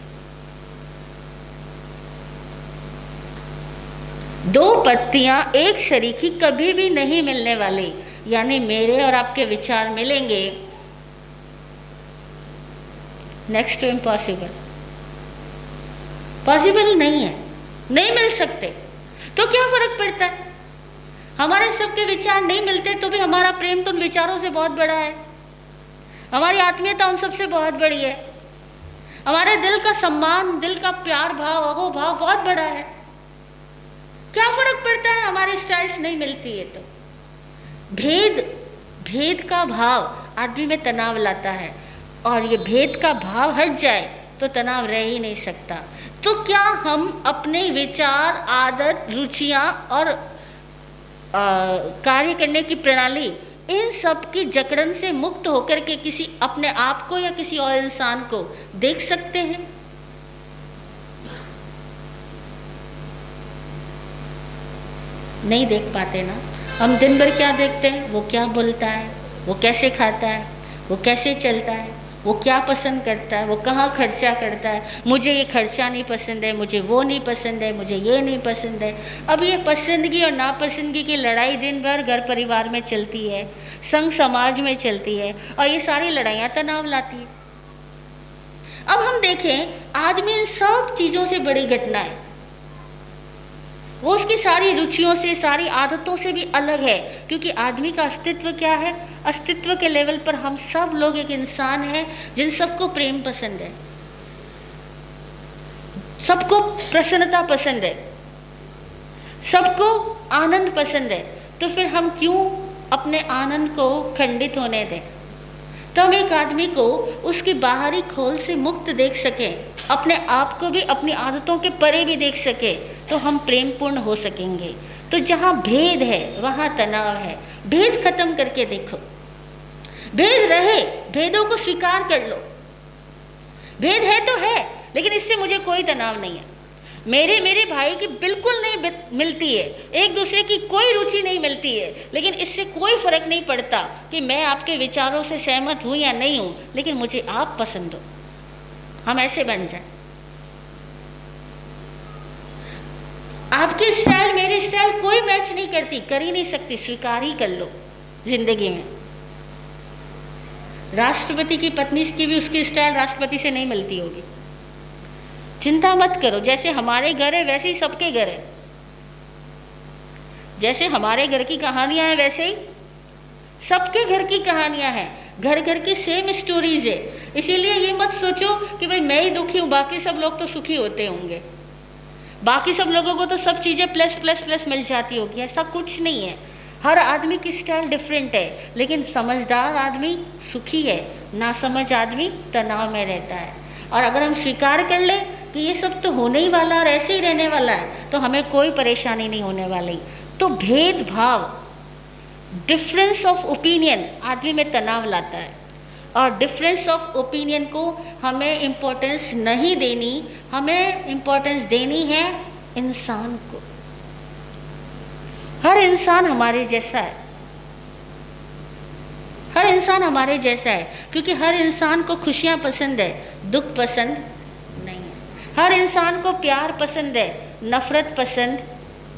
2 पत्तियां एक सरीखी कभी भी नहीं मिलने वाली। यानी मेरे और आपके विचार मिलेंगे, नेक्स्ट टू इम्पॉसिबल, पॉसिबल नहीं है, नहीं मिल सकते। तो क्या फर्क पड़ता है, हमारे सबके विचार नहीं मिलते तो भी हमारा प्रेम तो उन विचारों से बहुत बड़ा है, हमारी आत्मीयता उन सबसे बहुत बड़ी है, हमारे दिल का सम्मान, दिल का प्यार भाव, अहोभाव बहुत बड़ा है। क्या फर्क पड़ता है हमारी स्टाइल्स नहीं मिलती है तो? भेद का भाव आदमी में तनाव लाता है, और ये भेद का भाव हट जाए तो तनाव रह ही नहीं सकता। तो क्या हम अपने विचार, आदत, रुचियाँ और कार्य करने की प्रणाली, इन सब की जकड़न से मुक्त होकर के किसी अपने आप को या किसी और इंसान को देख सकते हैं? नहीं देख पाते ना। हम दिन भर क्या देखते हैं, वो क्या बोलता है, वो कैसे खाता है, वो कैसे चलता है, वो क्या पसंद करता है, वो कहाँ खर्चा करता है, मुझे ये खर्चा नहीं पसंद है, मुझे वो नहीं पसंद है, मुझे ये नहीं पसंद है। अब ये पसंदगी और नापसंदगी की लड़ाई दिन भर घर परिवार में चलती है, संघ समाज में चलती है, और ये सारी लड़ाइयाँ तनाव लाती है। अब हम देखें, आदमी इन सब चीज़ों से बड़ी घटना है, वो उसकी सारी रुचियों से, सारी आदतों से भी अलग है, क्योंकि आदमी का अस्तित्व क्या है, अस्तित्व के लेवल पर हम सब लोग एक इंसान हैं जिन सबको प्रेम पसंद है, सबको प्रसन्नता पसंद है, सबको आनंद पसंद है। तो फिर हम क्यों अपने आनंद को खंडित होने दें, तो हम एक आदमी को उसकी बाहरी खोल से मुक्त देख सकें, अपने आप को भी अपनी आदतों के परे भी देख सके, तो हम प्रेमपूर्ण हो सकेंगे। तो जहाँ भेद है वहाँ तनाव है। भेद खत्म करके देखो, भेद रहे, भेदों को स्वीकार कर लो। भेद है तो है, लेकिन इससे मुझे कोई तनाव नहीं है। मेरे भाई की बिल्कुल नहीं मिलती है, एक दूसरे की कोई रुचि नहीं मिलती है, लेकिन इससे कोई फर्क नहीं पड़ता कि मैं आपके विचारों से सहमत हूँ या नहीं हूँ, लेकिन मुझे आप पसंद हो। हम ऐसे बन जाए। आपकी स्टाइल मेरी स्टाइल कोई मैच नहीं करती, कर ही नहीं सकती, स्वीकार ही कर लो। जिंदगी में राष्ट्रपति की पत्नी की भी उसकी स्टाइल राष्ट्रपति से नहीं मिलती होगी। चिंता मत करो, जैसे हमारे घर है वैसे ही सबके घर है। जैसे हमारे घर की कहानियां हैं वैसे ही सबके घर की कहानियां हैं। घर घर की सेम स्टोरीज है। इसीलिए ये मत सोचो कि भाई मैं ही दुखी हूँ, बाकी सब लोग तो सुखी होते होंगे, बाकी सब लोगों को तो सब चीज़ें प्लस प्लस प्लस मिल जाती होगी। ऐसा कुछ नहीं है। हर आदमी की स्टाइल डिफरेंट है, लेकिन समझदार आदमी सुखी है, नासमझ आदमी तनाव में रहता है। और अगर हम स्वीकार कर ले कि ये सब तो होने ही वाला और ऐसे ही रहने वाला है, तो हमें कोई परेशानी नहीं होने वाली। तो भेदभाव, डिफरेंस ऑफ ओपिनियन आदमी में तनाव लाता है, और डिफरेंस ऑफ ओपिनियन को हमें इम्पोर्टेंस नहीं देनी, हमें इम्पोर्टेंस देनी है इंसान को। हर इंसान हमारे जैसा है, हर इंसान हमारे जैसा है, क्योंकि हर इंसान को खुशियाँ पसंद है, दुख पसंद नहीं है। हर इंसान को प्यार पसंद है, नफरत पसंद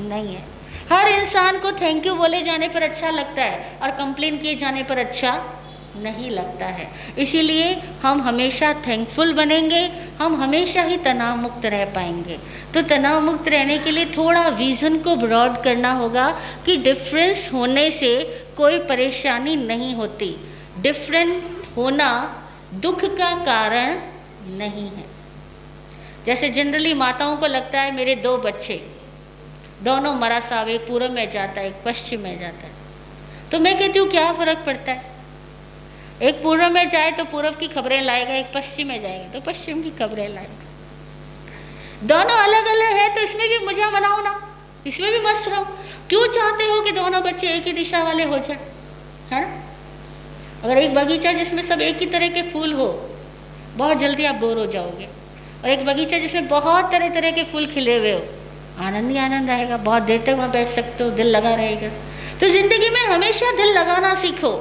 नहीं है। हर इंसान को थैंक यू बोले जाने पर अच्छा लगता है और कंप्लेन किए जाने पर अच्छा नहीं लगता है। इसीलिए हम हमेशा थैंकफुल बनेंगे, हम हमेशा ही तनाव मुक्त रह पाएंगे। तो तनाव मुक्त रहने के लिए थोड़ा विज़न को ब्रॉड करना होगा कि डिफरेंस होने से कोई परेशानी नहीं होती, डिफरेंट होना दुख का कारण नहीं है। जैसे जनरली माताओं को लगता है मेरे 2 बच्चे, दोनों मरासाव, एक पूर्व में जाता है एक पश्चिम में जाता है, तो मैं कहती हूँ क्या फ़र्क पड़ता है, एक पूर्व में जाए तो पूर्व की खबरें लाएगा, एक पश्चिम में जाएगा तो पश्चिम की खबरें लाएगा। दोनों अलग अलग है, तो इसमें भी मजा मनाओ ना, इसमें भी मस्त रहो। क्यों चाहते हो कि दोनों बच्चे एक ही दिशा वाले हो जाए, है ना? अगर एक बगीचा जिसमें सब एक ही तरह के फूल हो, बहुत जल्दी आप बोर हो जाओगे, और एक बगीचा जिसमें बहुत तरह तरह के फूल खिले हुए हो, आनंद ही आनंद आएगा, बहुत देर तक वहाँ बैठ सकते हो, दिल लगा रहेगा। तो ज़िंदगी में हमेशा दिल लगाना सीखो।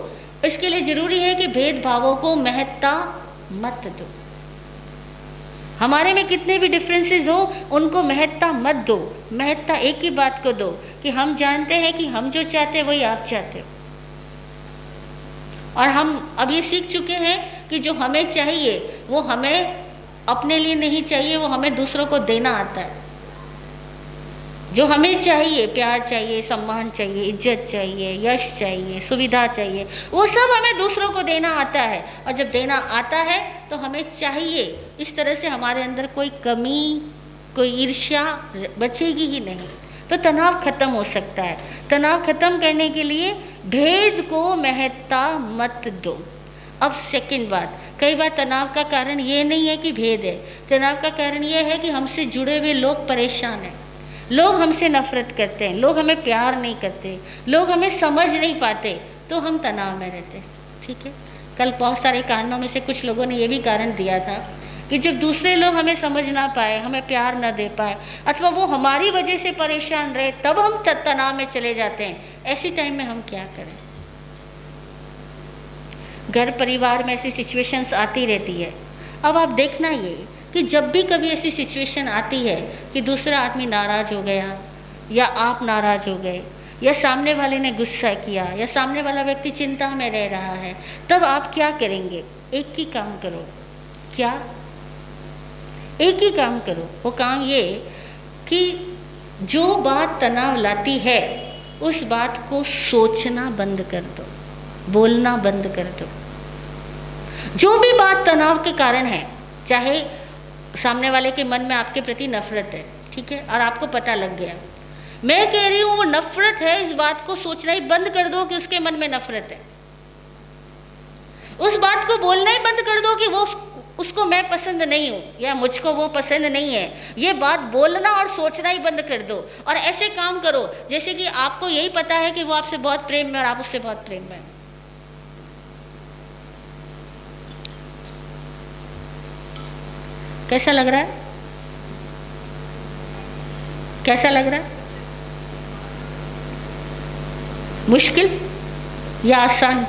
इसके लिए ज़रूरी है कि भेदभावों को महत्ता मत दो। हमारे में कितने भी डिफरेंसेस हो, उनको महत्ता मत दो। महत्ता एक ही बात को दो कि हम जानते हैं कि हम जो चाहते हैं वही आप चाहते हो, और हम अब ये सीख चुके हैं कि जो हमें चाहिए वो हमें अपने लिए नहीं चाहिए, वो हमें दूसरों को देना आता है। जो हमें चाहिए, प्यार चाहिए, सम्मान चाहिए, इज्जत चाहिए, यश चाहिए, सुविधा चाहिए, वो सब हमें दूसरों को देना आता है। और जब देना आता है तो हमें चाहिए, इस तरह से हमारे अंदर कोई कमी, कोई ईर्ष्या बचेगी ही नहीं। तो तनाव खत्म हो सकता है। तनाव खत्म करने के लिए भेद को महत्ता मत दो। अब सेकंड बात, कई बार तनाव का कारण ये नहीं है कि भेद है, तनाव का कारण ये है कि हमसे जुड़े हुए लोग परेशान हैं, लोग हमसे नफरत करते हैं, लोग हमें प्यार नहीं करते, लोग हमें समझ नहीं पाते, तो हम तनाव में रहते हैं। ठीक है, कल बहुत सारे कारणों में से कुछ लोगों ने ये भी कारण दिया था कि जब दूसरे लोग हमें समझ ना पाए, हमें प्यार ना दे पाए, अथवा वो हमारी वजह से परेशान रहे, तब हम तनाव में चले जाते हैं। ऐसी टाइम में हम क्या करें? घर परिवार में ऐसी सिचुएशंस आती रहती है। अब आप देखना ये कि जब भी कभी ऐसी सिचुएशन आती है कि दूसरा आदमी नाराज़ हो गया, या आप नाराज़ हो गए, या सामने वाले ने गुस्सा किया, या सामने वाला व्यक्ति चिंता में रह रहा है, तब आप क्या करेंगे? एक ही काम करो। क्या? एक ही काम करो। वो काम ये कि जो बात तनाव लाती है उस बात को सोचना बंद कर दो, बोलना बंद कर दो। जो भी बात तनाव के कारण है, चाहे सामने वाले के मन में आपके प्रति नफरत है, ठीक है, और आपको पता लग गया, मैं कह रही हूँ वो नफरत है, इस बात को सोचना ही बंद कर दो कि उसके मन में नफरत है। उस बात को बोलना ही बंद कर दो कि वो उसको मैं पसंद नहीं हूँ या मुझको वो पसंद नहीं है। ये बात बोलना और सोचना ही बंद कर दो और ऐसे काम करो जैसे कि आपको यही पता है कि वो आपसे बहुत प्रेम में और आप उससे बहुत प्रेम में। कैसा लग रहा है? कैसा लग रहा है? मुश्किल या आसान?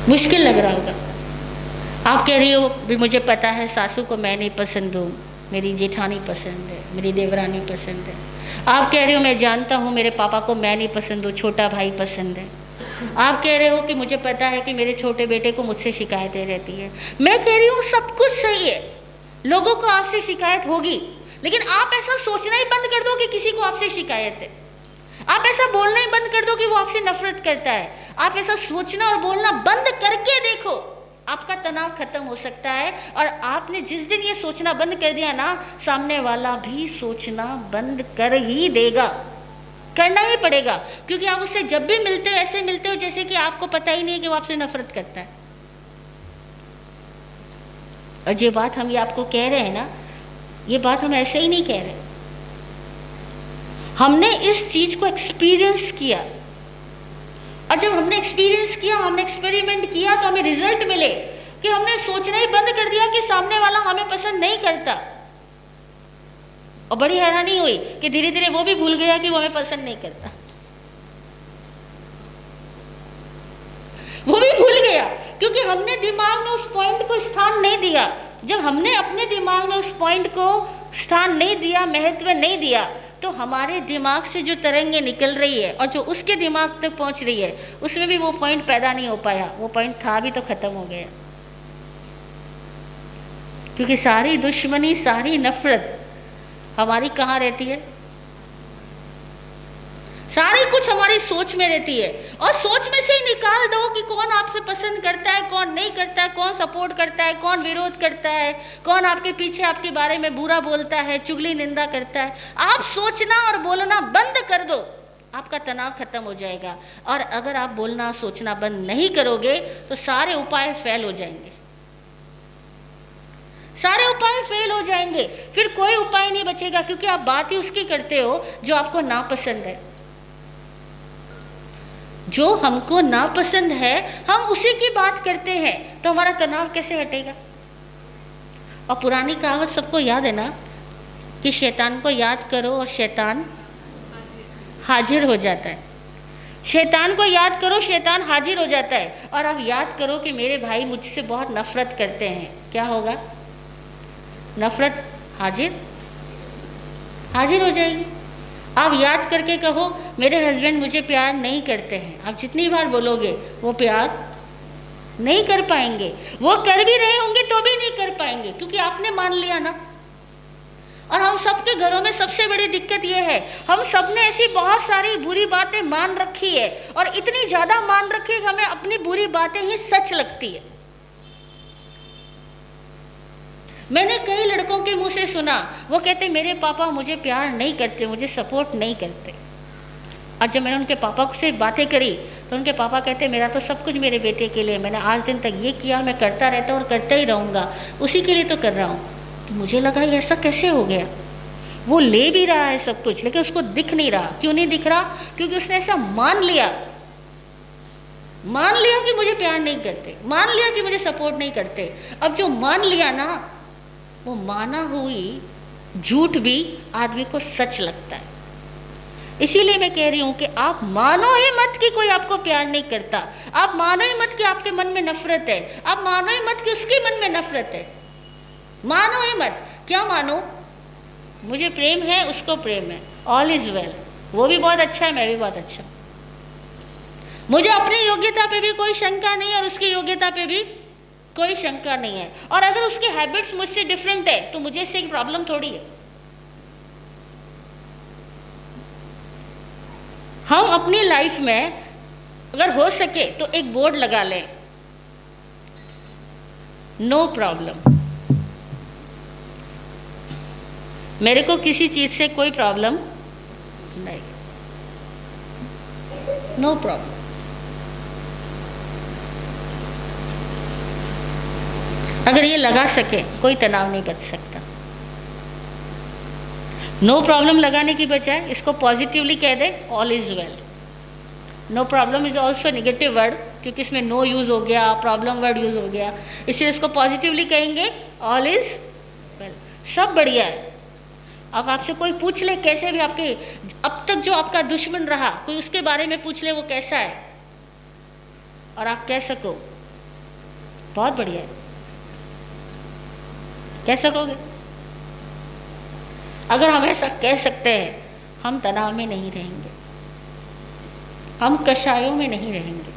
मुश्किल लग रहा होगा। आप कह रही हो भी मुझे पता है सासू को मैं नहीं पसंद हूँ, मेरी जेठानी पसंद है, मेरी देवरानी पसंद है। आप कह रहे हो मैं जानता हूँ मेरे पापा को मैं नहीं पसंद हूँ, छोटा भाई पसंद है। आप कह रहे हो कि मुझे पता है कि मेरे छोटे बेटे को मुझसे शिकायतें रहती है। मैं कह रही हूँ सब कुछ सही है, लोगों को आपसे शिकायत होगी, लेकिन आप ऐसा सोचना ही बंद कर दो कि किसी को आपसे शिकायत है। आप ऐसा बोलना ही बंद कर दो कि वो आपसे नफरत करता है। आप ऐसा सोचना और बोलना बंद करके देखो, आपका तनाव खत्म हो सकता है। और आपने जिस दिन ये सोचना बंद कर दिया ना, सामने वाला भी सोचना बंद कर ही देगा, करना ही पड़ेगा। क्योंकि आप उससे जब भी मिलते हो ऐसे मिलते हो जैसे कि आपको पता ही नहीं है कि वो आपसे नफरत करता है। और ये बात हम ये आपको कह रहे हैं ना, ये बात हम ऐसे ही नहीं कह रहे, हमने इस चीज को एक्सपीरियंस किया। और जब हमने एक्सपीरियंस किया, हमने एक्सपेरिमेंट किया, तो हमें रिजल्ट मिले कि हमने सोचना ही बंद कर दिया कि सामने वाला हमें पसंद नहीं करता। और बड़ी हैरानी हुई कि धीरे धीरे वो भी भूल गया कि वो हमें पसंद नहीं करता। वो भी भूल गया क्योंकि हमने दिमाग में उस पॉइंट को स्थान नहीं दिया। जब हमने अपने दिमाग में उस पॉइंट को स्थान नहीं दिया, महत्व नहीं दिया, तो हमारे दिमाग से जो तरंगें निकल रही है और जो उसके दिमाग तक पहुंच रही है, उसमें भी वो पॉइंट पैदा नहीं हो पाया। वो पॉइंट था भी तो खत्म हो गया। क्योंकि सारी दुश्मनी, सारी नफरत हमारी कहाँ रहती है? सारी कुछ हमारी सोच में रहती है। और सोच में से ही निकाल दो कि कौन आपसे पसंद करता है, कौन नहीं करता है, कौन सपोर्ट करता है, कौन विरोध करता है, कौन आपके पीछे आपके बारे में बुरा बोलता है, चुगली निंदा करता है। आप सोचना और बोलना बंद कर दो, आपका तनाव खत्म हो जाएगा। और अगर आप बोलना सोचना बंद नहीं करोगे तो सारे उपाय फेल हो जाएंगे, सारे उपाय फेल हो जाएंगे। फिर कोई उपाय नहीं बचेगा, क्योंकि आप बात ही उसकी करते हो जो आपको नापसंद है। जो हमको नापसंद है हम उसी की बात करते हैं, तो हमारा तनाव कैसे हटेगा? और पुरानी कहावत सबको याद है ना कि शैतान को याद करो और शैतान हाजिर हो जाता है। शैतान को याद करो, शैतान हाजिर हो जाता है। और आप याद करो कि मेरे भाई मुझसे बहुत नफरत करते हैं, क्या होगा? नफरत हाजिर हो जाएगी। आप याद करके कहो मेरे हस्बैंड मुझे प्यार नहीं करते हैं, आप जितनी बार बोलोगे वो प्यार नहीं कर पाएंगे। वो कर भी रहे होंगे तो भी नहीं कर पाएंगे, क्योंकि आपने मान लिया ना। और हम सबके घरों में सबसे बड़ी दिक्कत ये है, हम सब ने ऐसी बहुत सारी बुरी बातें मान रखी है, और इतनी ज़्यादा मान रखी है कि हमें अपनी बुरी बातें ही सच लगती है। मैंने कई लड़कों के मुंह से सुना, वो कहते मेरे पापा मुझे प्यार नहीं करते, मुझे सपोर्ट नहीं करते। और जब मैंने उनके पापा से बातें करी तो उनके पापा कहते मेरा तो सब कुछ मेरे बेटे के लिए, मैंने आज दिन तक ये किया और मैं करता रहता हूँ और करता ही रहूँगा, उसी के लिए तो कर रहा हूँ। तो मुझे लगा ये ऐसा कैसे हो गया? वो ले भी रहा है सब कुछ लेकिन उसको दिख नहीं रहा। क्यों नहीं दिख रहा? क्योंकि उसने ऐसा मान लिया कि मुझे प्यार नहीं करते, मान लिया कि मुझे सपोर्ट नहीं करते। अब जो मान लिया ना, वो माना हुई झूठ भी आदमी को सच लगता है। इसीलिए मैं कह रही हूँ कि आप मानो ही मत कि कोई आपको प्यार नहीं करता, आप मानो ही मत कि आपके मन में नफरत है, आप मानो ही मत कि उसके मन में नफरत है, मानो ही मत। क्या मानो? मुझे प्रेम है, उसको प्रेम है, ऑल इज वेल, वो भी बहुत अच्छा है, मैं भी बहुत अच्छा, मुझे अपनी योग्यता पे भी कोई शंका नहीं है और उसकी योग्यता पे भी कोई शंका नहीं है। और अगर उसके हैबिट्स मुझसे डिफरेंट है तो मुझे इससे एक प्रॉब्लम थोड़ी है। हम अपनी लाइफ में अगर हो सके तो एक बोर्ड लगा लें, नो प्रॉब्लम। मेरे को किसी चीज से कोई प्रॉब्लम नहीं। No problem. अगर ये लगा सके कोई तनाव नहीं बच सकता। नो प्रॉब्लम लगाने की बजाय इसको पॉजिटिवली कह दे, all is well. No problem is also negative word, क्योंकि इसमें नो यूज हो गया, प्रॉब्लम वर्ड यूज हो गया, इसलिए इसको पॉजिटिवली कहेंगे ऑल इज वेल, सब बढ़िया है। अब आपसे कोई पूछ ले कैसे भी, आपके अब तक जो आपका दुश्मन रहा कोई उसके बारे में पूछ ले वो कैसा है, और आप कह सको बहुत बढ़िया है, कह सकोगे? अगर हम ऐसा कह सकते हैं हम तनाव में नहीं रहेंगे, हम कषायों में नहीं रहेंगे।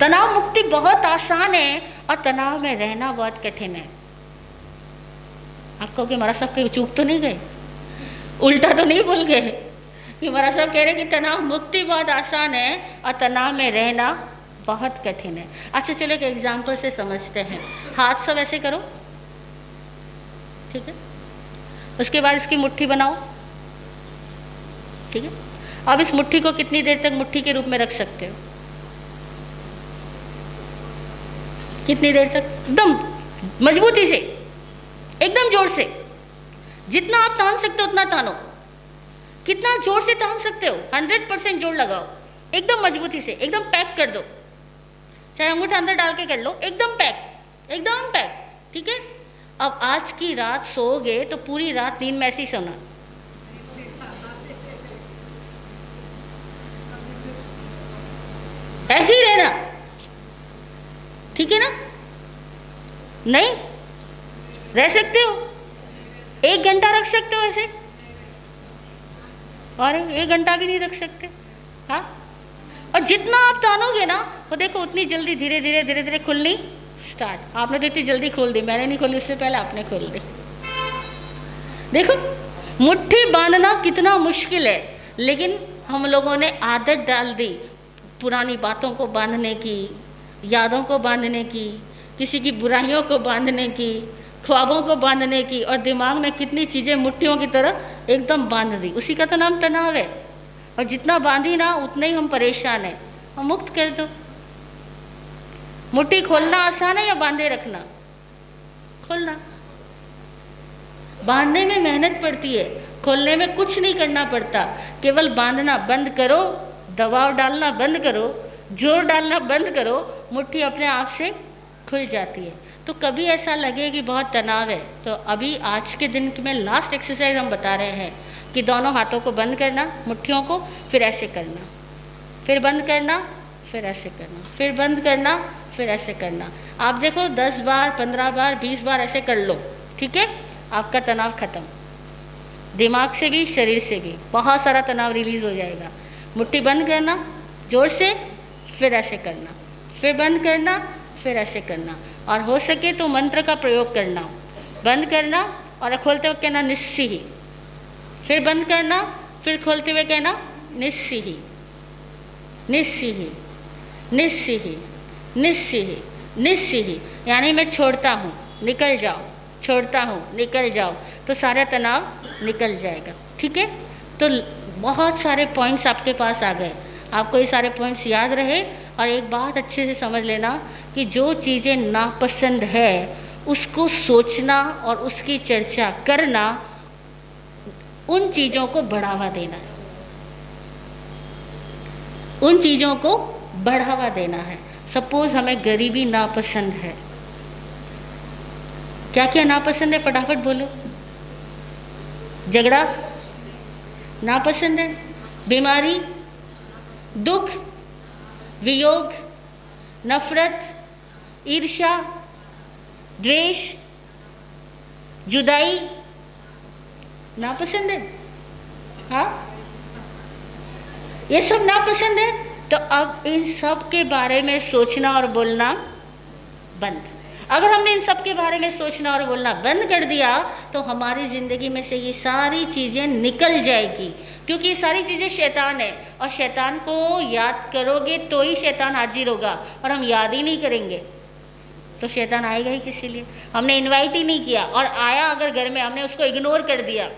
तनाव मुक्ति बहुत आसान है और तनाव में रहना बहुत कठिन है। आप कहोगे महाराज साहब कहीं चूक तो नहीं गए, उल्टा तो नहीं बोल गए कि महाराज साहब कह रहे कि तनाव मुक्ति बहुत आसान है और तनाव में रहना बहुत कठिन है। अच्छा चलो एक एग्जाम्पल से समझते हैं। हाथ सब ऐसे करो, ठीक है, उसके बाद इसकी मुट्ठी बनाओ, ठीक है। अब इस मुट्ठी को कितनी देर तक मुट्ठी के रूप में रख सकते हो? कितनी देर तक? एकदम मजबूती से, एकदम जोर से, जितना आप तान सकते हो उतना तानो। कितना जोर से तान सकते हो? 100% जोर लगाओ, एकदम मजबूती से, एकदम पैक कर दो, चाहे अंगूठा अंदर डाल के कर लो, एकदम पैक, एकदम पैक, ठीक है। अब आज की रात सोओगे तो पूरी रात नींद में ऐसे ही सोना, ऐसे ही रहना, ठीक है ना? नहीं रह सकते हो? 1 घंटा रख सकते हो ऐसे? और 1 घंटा भी नहीं रख सकते, हाँ। और जितना आप तानोगे ना वो देखो उतनी जल्दी धीरे धीरे धीरे धीरे खुलनी स्टार्ट। आपने तो इतनी जल्दी खोल दी, मैंने नहीं खोली, उससे पहले आपने खोल दी। देखो मुट्ठी बांधना कितना मुश्किल है, लेकिन हम लोगों ने आदत डाल दी पुरानी बातों को बांधने की, यादों को बांधने की, किसी की बुराइयों को बांधने की, ख्वाबों को बांधने की, और दिमाग में कितनी चीज़ें मुट्ठियों की तरह एकदम बांध दी। उसी का तो नाम तनाव है। और जितना बांधी ना उतने ही हम परेशान हैं। हम मुक्त कर दो। मुट्ठी खोलना आसान है या बांधे रखना? खोलना। बांधने में मेहनत पड़ती है, खोलने में कुछ नहीं करना पड़ता, केवल बांधना बंद करो, दबाव डालना बंद करो, जोर डालना बंद करो, मुट्ठी अपने आप से खुल जाती है। तो कभी ऐसा लगे कि बहुत तनाव है, तो अभी आज के दिन में लास्ट एक्सरसाइज हम बता रहे हैं कि दोनों हाथों को बंद करना, मुट्ठियों को, फिर ऐसे करना, फिर बंद करना, फिर ऐसे करना, फिर बंद करना, फिर ऐसे करना। आप देखो 10 बार, 15 बार, 20 बार ऐसे कर लो, ठीक है, आपका तनाव खत्म। दिमाग से भी, शरीर से भी बहुत सारा तनाव रिलीज हो जाएगा। मुट्ठी बंद करना जोर से, फिर ऐसे करना, फिर बंद करना, फिर ऐसे करना, और हो सके तो मंत्र का प्रयोग करना। बंद करना और खोलते हुए कहना निस्सिही, फिर बंद करना, फिर खोलते हुए कहना निस्सिही, निस्सिही, निस्सिही, निस्सिही, निस्सिही, यानी मैं छोड़ता हूँ, निकल जाओ, छोड़ता हूँ, निकल जाओ, तो सारा तनाव निकल जाएगा, ठीक है। तो बहुत सारे पॉइंट्स आपके पास आ गए, आपको ये सारे पॉइंट्स याद रहे। और एक बात अच्छे से समझ लेना कि जो चीज़ें नापसंद है उसको सोचना और उसकी चर्चा करना, उन चीज़ों को बढ़ावा देना है, उन चीज़ों को बढ़ावा देना है। सपोज हमें गरीबी नापसंद है, क्या क्या नापसंद है फटाफट बोलो। झगड़ा नापसंद है, बीमारी, दुख, वियोग, नफरत, ईर्ष्या, द्वेष, जुदाई नापसंद है, हाँ, ये सब नापसंद है। तो अब इन सब के बारे में सोचना और बोलना बंद। अगर हमने इन सब के बारे में सोचना और बोलना बंद कर दिया तो हमारी ज़िंदगी में से ये सारी चीज़ें निकल जाएगी, क्योंकि ये सारी चीज़ें शैतान है, और शैतान को याद करोगे तो ही शैतान हाजिर होगा, और हम याद ही नहीं करेंगे तो शैतान आएगा ही किसी लिए। हमने इनवाइट ही नहीं किया और आया अगर घर में, हमने उसको इग्नोर कर दिया,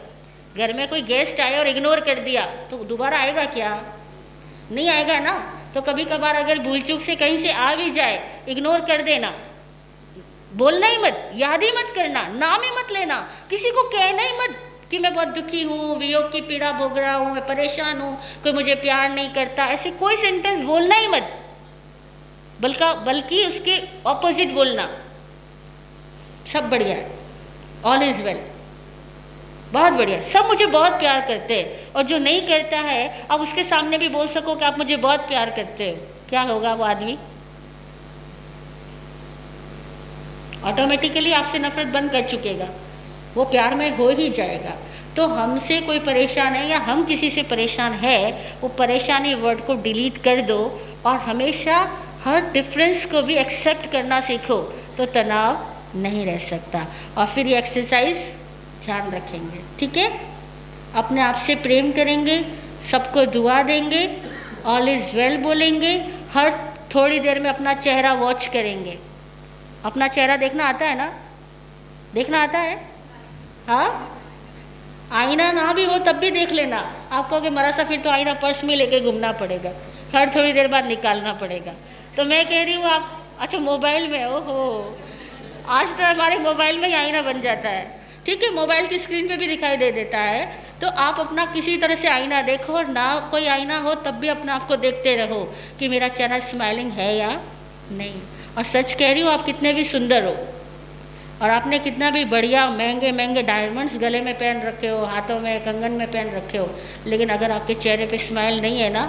घर में कोई गेस्ट आया और इग्नोर कर दिया तो दोबारा आएगा क्या? नहीं आएगा ना। तो कभी कभार अगर भूल चूक से कहीं से आ भी जाए, इग्नोर कर देना, बोलना ही मत, याद ही मत करना, नाम ही मत लेना, किसी को कहना ही मत कि मैं बहुत दुखी हूँ, वियोग की पीड़ा भोग रहा हूँ, मैं परेशान हूँ, कोई मुझे प्यार नहीं करता, ऐसे कोई सेंटेंस बोलना ही मत, बल्कि उसके ऑपोजिट बोलना, सब बढ़िया है, ऑल इज वेल, बहुत बढ़िया, सब मुझे बहुत प्यार करते हैं। और जो नहीं करता है, आप उसके सामने भी बोल सको कि आप मुझे बहुत प्यार करते हो, क्या होगा? वो आदमी ऑटोमेटिकली आपसे नफरत बंद कर चुकेगा, वो प्यार में हो ही जाएगा। तो हमसे कोई परेशान है या हम किसी से परेशान है, वो परेशानी वर्ड को डिलीट कर दो और हमेशा हर डिफरेंस को भी एक्सेप्ट करना सीखो, तो तनाव नहीं रह सकता। और फिर ये एक्सरसाइज ध्यान रखेंगे, ठीक है? अपने आप से प्रेम करेंगे, सबको दुआ देंगे, ऑल इज़ वेल बोलेंगे, हर थोड़ी देर में अपना चेहरा वॉच करेंगे। अपना चेहरा देखना आता है ना? देखना आता है? हाँ, आईना ना भी हो तब भी देख लेना। आप कहोगे मरा सा, फिर तो आईना पर्स में लेके घूमना पड़ेगा, हर थोड़ी देर बाद निकालना पड़ेगा। तो मैं कह रही हूँ आप, अच्छा मोबाइल में, ओहो, आज तो हमारे मोबाइल में ही आईना बन जाता है, ठीक है? मोबाइल की स्क्रीन पे भी दिखाई दे देता है। तो आप अपना किसी तरह से आईना देखो, और ना कोई आईना हो तब भी अपने आप को देखते रहो कि मेरा चेहरा स्माइलिंग है या नहीं। और सच कह रही हूँ, आप कितने भी सुंदर हो और आपने कितना भी बढ़िया महंगे महंगे डायमंड्स गले में पहन रखे हो, हाथों में कंगन में पहन रखे हो, लेकिन अगर आपके चेहरे पे स्माइल नहीं है ना,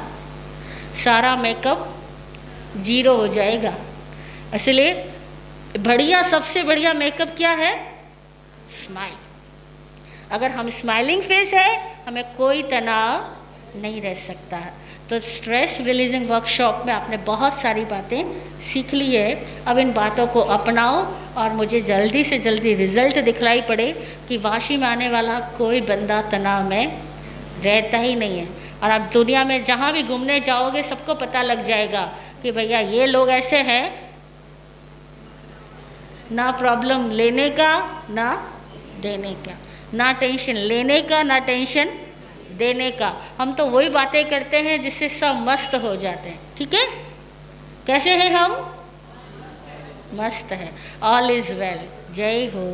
सारा मेकअप जीरो हो जाएगा। इसलिए बढ़िया, सबसे बढ़िया मेकअप क्या है? स्माइल। अगर हम स्माइलिंग फेस है, हमें कोई तनाव नहीं रह सकता। तो स्ट्रेस रिलीजिंग वर्कशॉप में आपने बहुत सारी बातें सीख ली है। अब इन बातों को अपनाओ और मुझे जल्दी से जल्दी रिजल्ट दिखलाई पड़े कि वाशी में आने वाला कोई बंदा तनाव में रहता ही नहीं है। और आप दुनिया में जहाँ भी घूमने जाओगे, सबको पता लग जाएगा कि भैया ये लोग ऐसे हैं, ना प्रॉब्लम लेने का ना देने का, ना टेंशन लेने का ना टेंशन देने का। हम तो वही बातें करते हैं जिससे सब मस्त हो जाते हैं, ठीक है? कैसे हैं हम? मस्त है। All is well. जय हो।